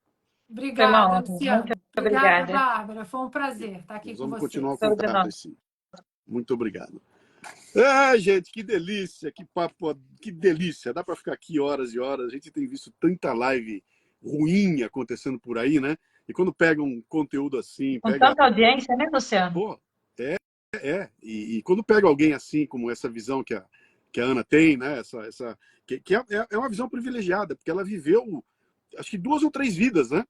Foi uma Obrigada, honra. Muito Luciano. Obrigada, obrigada. Bárbara. Foi um prazer estar aqui Nós com vamos continuar o vocês. Todos contato, nós. sim. Muito obrigado. Ah, gente, que delícia, que papo, que delícia. Dá para ficar aqui horas e horas. A gente tem visto tanta live ruim acontecendo por aí, né? E quando pega um conteúdo assim, Com pega. tanta audiência, né, Luciano? Pô, é. E quando pega alguém assim, como essa visão que a Ana tem, né? Que é uma visão privilegiada, porque ela viveu, acho que 2 ou 3 vidas, né?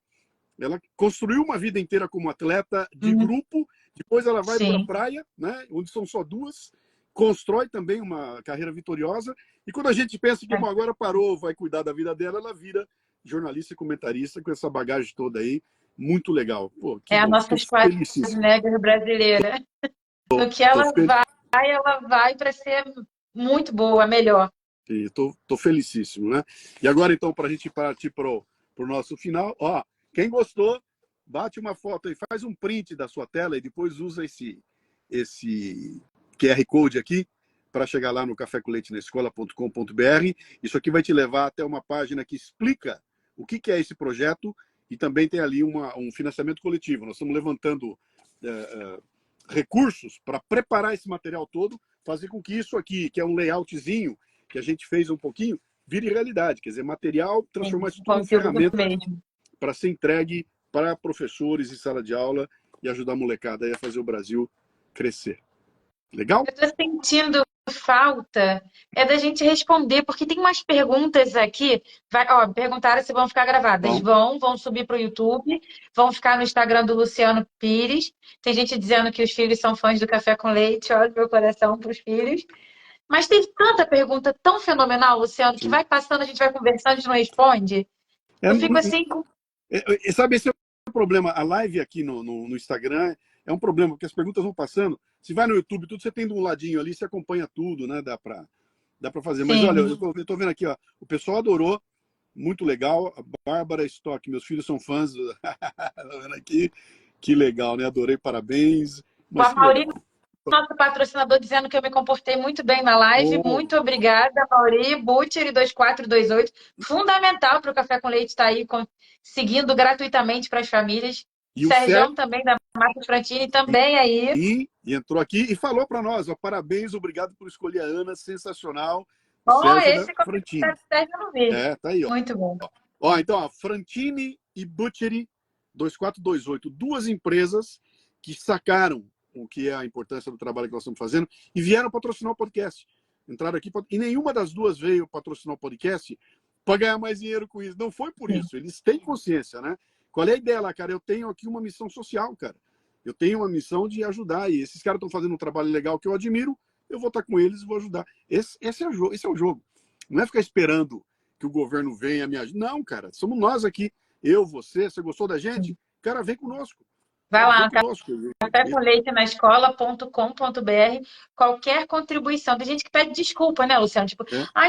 Ela construiu uma vida inteira como atleta de grupo, depois ela vai para a Sim. praia, né, onde são só 2, constrói também uma carreira vitoriosa, e quando a gente pensa que bom, agora parou, vai cuidar da vida dela, ela vira jornalista e comentarista com essa bagagem toda aí, muito legal. Pô, que É a bom, nossa estou felicíssimo. Schwarzenegger brasileira. No que Tô, ela vai para ser muito boa, melhor. tô felicíssimo, né? E agora, então, para a gente partir pro nosso final, ó, quem gostou, bate uma foto aí, faz um print da sua tela e depois usa esse QR Code aqui para chegar lá no cafécoleitenaescola.com.br. Isso aqui vai te levar até uma página que explica o que é esse projeto e também tem ali um financiamento coletivo. Nós estamos levantando recursos para preparar esse material todo, fazer com que isso aqui, que é um layoutzinho que a gente fez um pouquinho, vire realidade. Quer dizer, material, transformar isso tudo em ferramenta para ser entregue para professores em sala de aula e ajudar a molecada aí a fazer o Brasil crescer. Legal? Eu estou sentindo falta da gente responder, porque tem umas perguntas aqui. Perguntaram se vão ficar gravadas. Bom. Vão subir para o YouTube, vão ficar no Instagram do Luciano Pires. Tem gente dizendo que os filhos são fãs do Café com Leite. Olha meu coração para os filhos. Mas tem tanta pergunta tão fenomenal, Luciano, que vai passando, a gente vai conversando, a gente não responde. Eu fico assim com. Sabe, esse é o problema. A live aqui no Instagram é um problema, porque as perguntas vão passando. Se vai no YouTube, tudo você tem de um ladinho ali, você acompanha tudo, né? Dá pra fazer. Mas olha, eu tô vendo aqui, ó, o pessoal adorou, muito legal. A Bárbara Stock, meus filhos são fãs. Tá vendo aqui? Que legal, né? Adorei, parabéns. Mas que legal. Nosso patrocinador dizendo que eu me comportei muito bem na live. Muito obrigada, Mauri. Butcher 2428. Fundamental para o Café com Leite estar aí seguindo gratuitamente para as famílias. E o Sérgio também, da Marcos Frantini, também aí. E entrou aqui e falou para nós, ó, parabéns, obrigado por escolher a Ana, sensacional. Esse Frantini. Sérgio eu não vi. Tá aí, ó. Muito bom. Ó, então, ó, Frantini e Butchery 2428, 2 empresas que sacaram o que é a importância do trabalho que nós estamos fazendo e vieram patrocinar o podcast. Entraram aqui e nenhuma das duas veio patrocinar o podcast para ganhar mais dinheiro com isso. Não foi por isso. Eles têm consciência, né? Qual é a ideia lá, cara? Eu tenho aqui uma missão social, cara. Eu tenho uma missão de ajudar. E esses caras estão fazendo um trabalho legal que eu admiro. Eu vou estar com eles e vou ajudar. Esse é o jogo. Não é ficar esperando que o governo venha me ajudar. Não, cara. Somos nós aqui. Eu, você gostou da gente? Cara, vem conosco. Vai lá, cafécoleitenaescola.com.br. Qualquer contribuição. Tem gente que pede desculpa, né, Luciano? Tipo,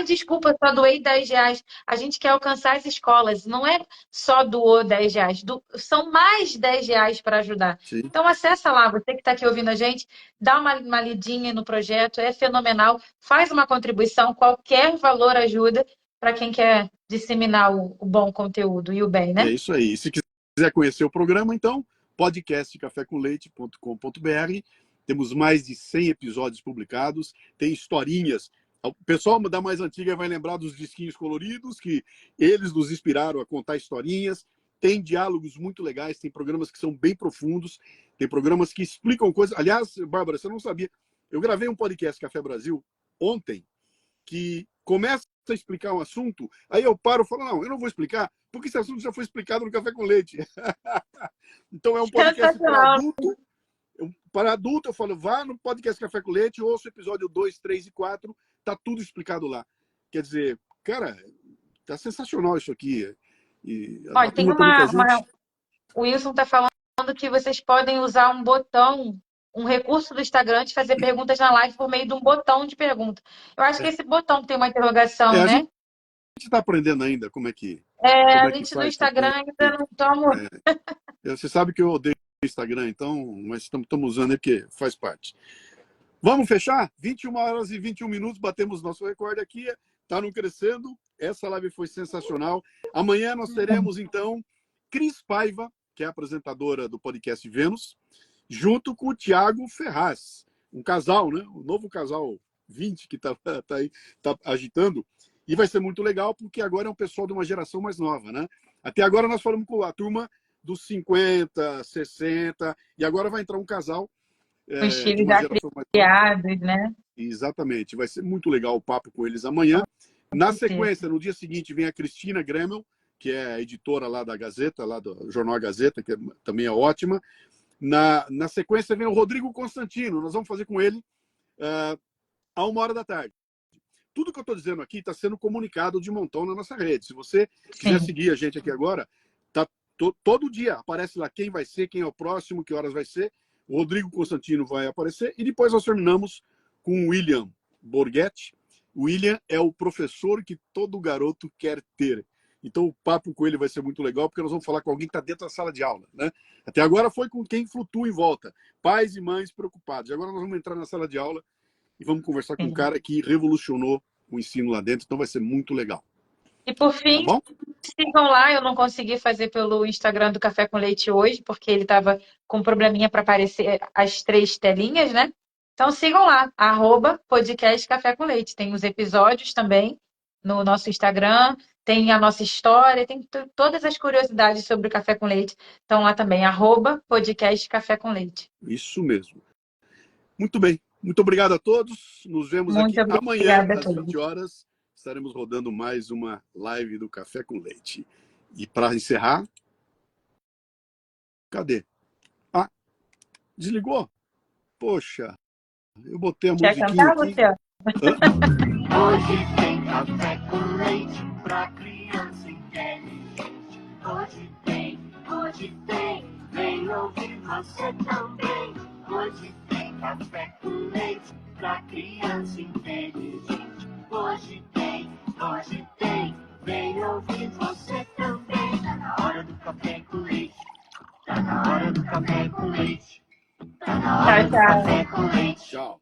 desculpa, só doei R$10. A gente quer alcançar as escolas. Não é só doou R$10. São mais R$10 para ajudar. Sim. Então, acessa lá. Você que está aqui ouvindo a gente, dá uma lidinha no projeto. É fenomenal. Faz uma contribuição. Qualquer valor ajuda. para quem quer disseminar o bom conteúdo e o bem, É né? isso aí. E se quiser conhecer o programa, então, podcastcafécomleite.com.br. Temos mais de 100 episódios publicados, tem historinhas. O pessoal da mais antiga vai lembrar dos disquinhos coloridos, que eles nos inspiraram a contar historinhas. Tem diálogos muito legais, tem programas que são bem profundos, tem programas que explicam coisas. Aliás, Bárbara, você não sabia, eu gravei um podcast Café Brasil ontem, que começa a explicar um assunto, aí eu paro e falo, não, eu não vou explicar, porque esse assunto já foi explicado no Café com Leite. Então é um podcast Sensacional. para adulto, eu falo, vá no podcast Café com Leite, ouça o episódio 2, 3 e 4, tá tudo explicado lá. Quer dizer, cara, tá sensacional isso aqui. E Olha, a tem turma tá com a gente. o Wilson está falando que vocês podem usar um botão, um recurso do Instagram de fazer perguntas na live por meio de um botão de pergunta. Eu acho que esse botão tem uma interrogação, A né? gente está aprendendo ainda como é que A gente do faz Instagram também. ainda não estamos. Você sabe que eu odeio o Instagram, então, mas estamos usando aí porque faz parte. Vamos fechar? 21 horas e 21 minutos, batemos nosso recorde aqui, está no crescendo. Essa live foi sensacional. Amanhã nós teremos, então, Cris Paiva, que é apresentadora do podcast Vênus, junto com o Thiago Ferraz, um casal, né? O novo casal 20 que está aí, tá agitando. E vai ser muito legal, porque agora é um pessoal de uma geração mais nova, né? Até agora nós falamos com a turma dos 50, 60, e agora vai entrar um casal Os de filhos uma já geração mais nova. criados, né? Exatamente. Vai ser muito legal o papo com eles amanhã. Na sequência, no dia seguinte, vem a Cristina Gremel, que é a editora lá da Gazeta, lá do Jornal Gazeta, que também é ótima. Na sequência, vem o Rodrigo Constantino. Nós vamos fazer com ele à 1h da tarde. Tudo que eu estou dizendo aqui está sendo comunicado de montão na nossa rede. Se você quiser seguir a gente aqui agora, tá todo dia aparece lá quem vai ser, quem é o próximo, que horas vai ser. O Rodrigo Constantino vai aparecer. E depois nós terminamos com o William Borghetti. O William é o professor que todo garoto quer ter. Então o papo com ele vai ser muito legal, porque nós vamos falar com alguém que está dentro da sala de aula, né? Até agora foi com quem flutua em volta. Pais e mães preocupados. E agora nós vamos entrar na sala de aula e vamos conversar com um cara que revolucionou o ensino lá dentro. Então vai ser muito legal. E por fim, tá bom? sigam lá. Eu não consegui fazer pelo Instagram do Café com Leite hoje, porque ele estava com um probleminha para aparecer as 3 telinhas, né? Então sigam lá, @podcast Café com Leite. Tem os episódios também no nosso Instagram, tem a nossa história, tem todas as curiosidades sobre o Café com Leite. Estão lá também, @podcast Café com Leite. Isso mesmo. Muito bem. Muito obrigado a todos. Nos vemos Muito aqui amanhã, obrigada a às todos. 20 horas. Estaremos rodando mais uma live do Café com Leite. E para encerrar, cadê? Ah, desligou? Poxa, eu botei a Quer musiquinha cantar, aqui. Luciano? Hoje tem café com leite pra criança inteligente. Hoje tem, vem ouvir você também. Hoje tem café com leite pra criança inteligente. Hoje tem, vem ouvir você também. Tá na hora do café com leite. Tá na hora do café com leite. Tá na hora do café com leite. Tchau.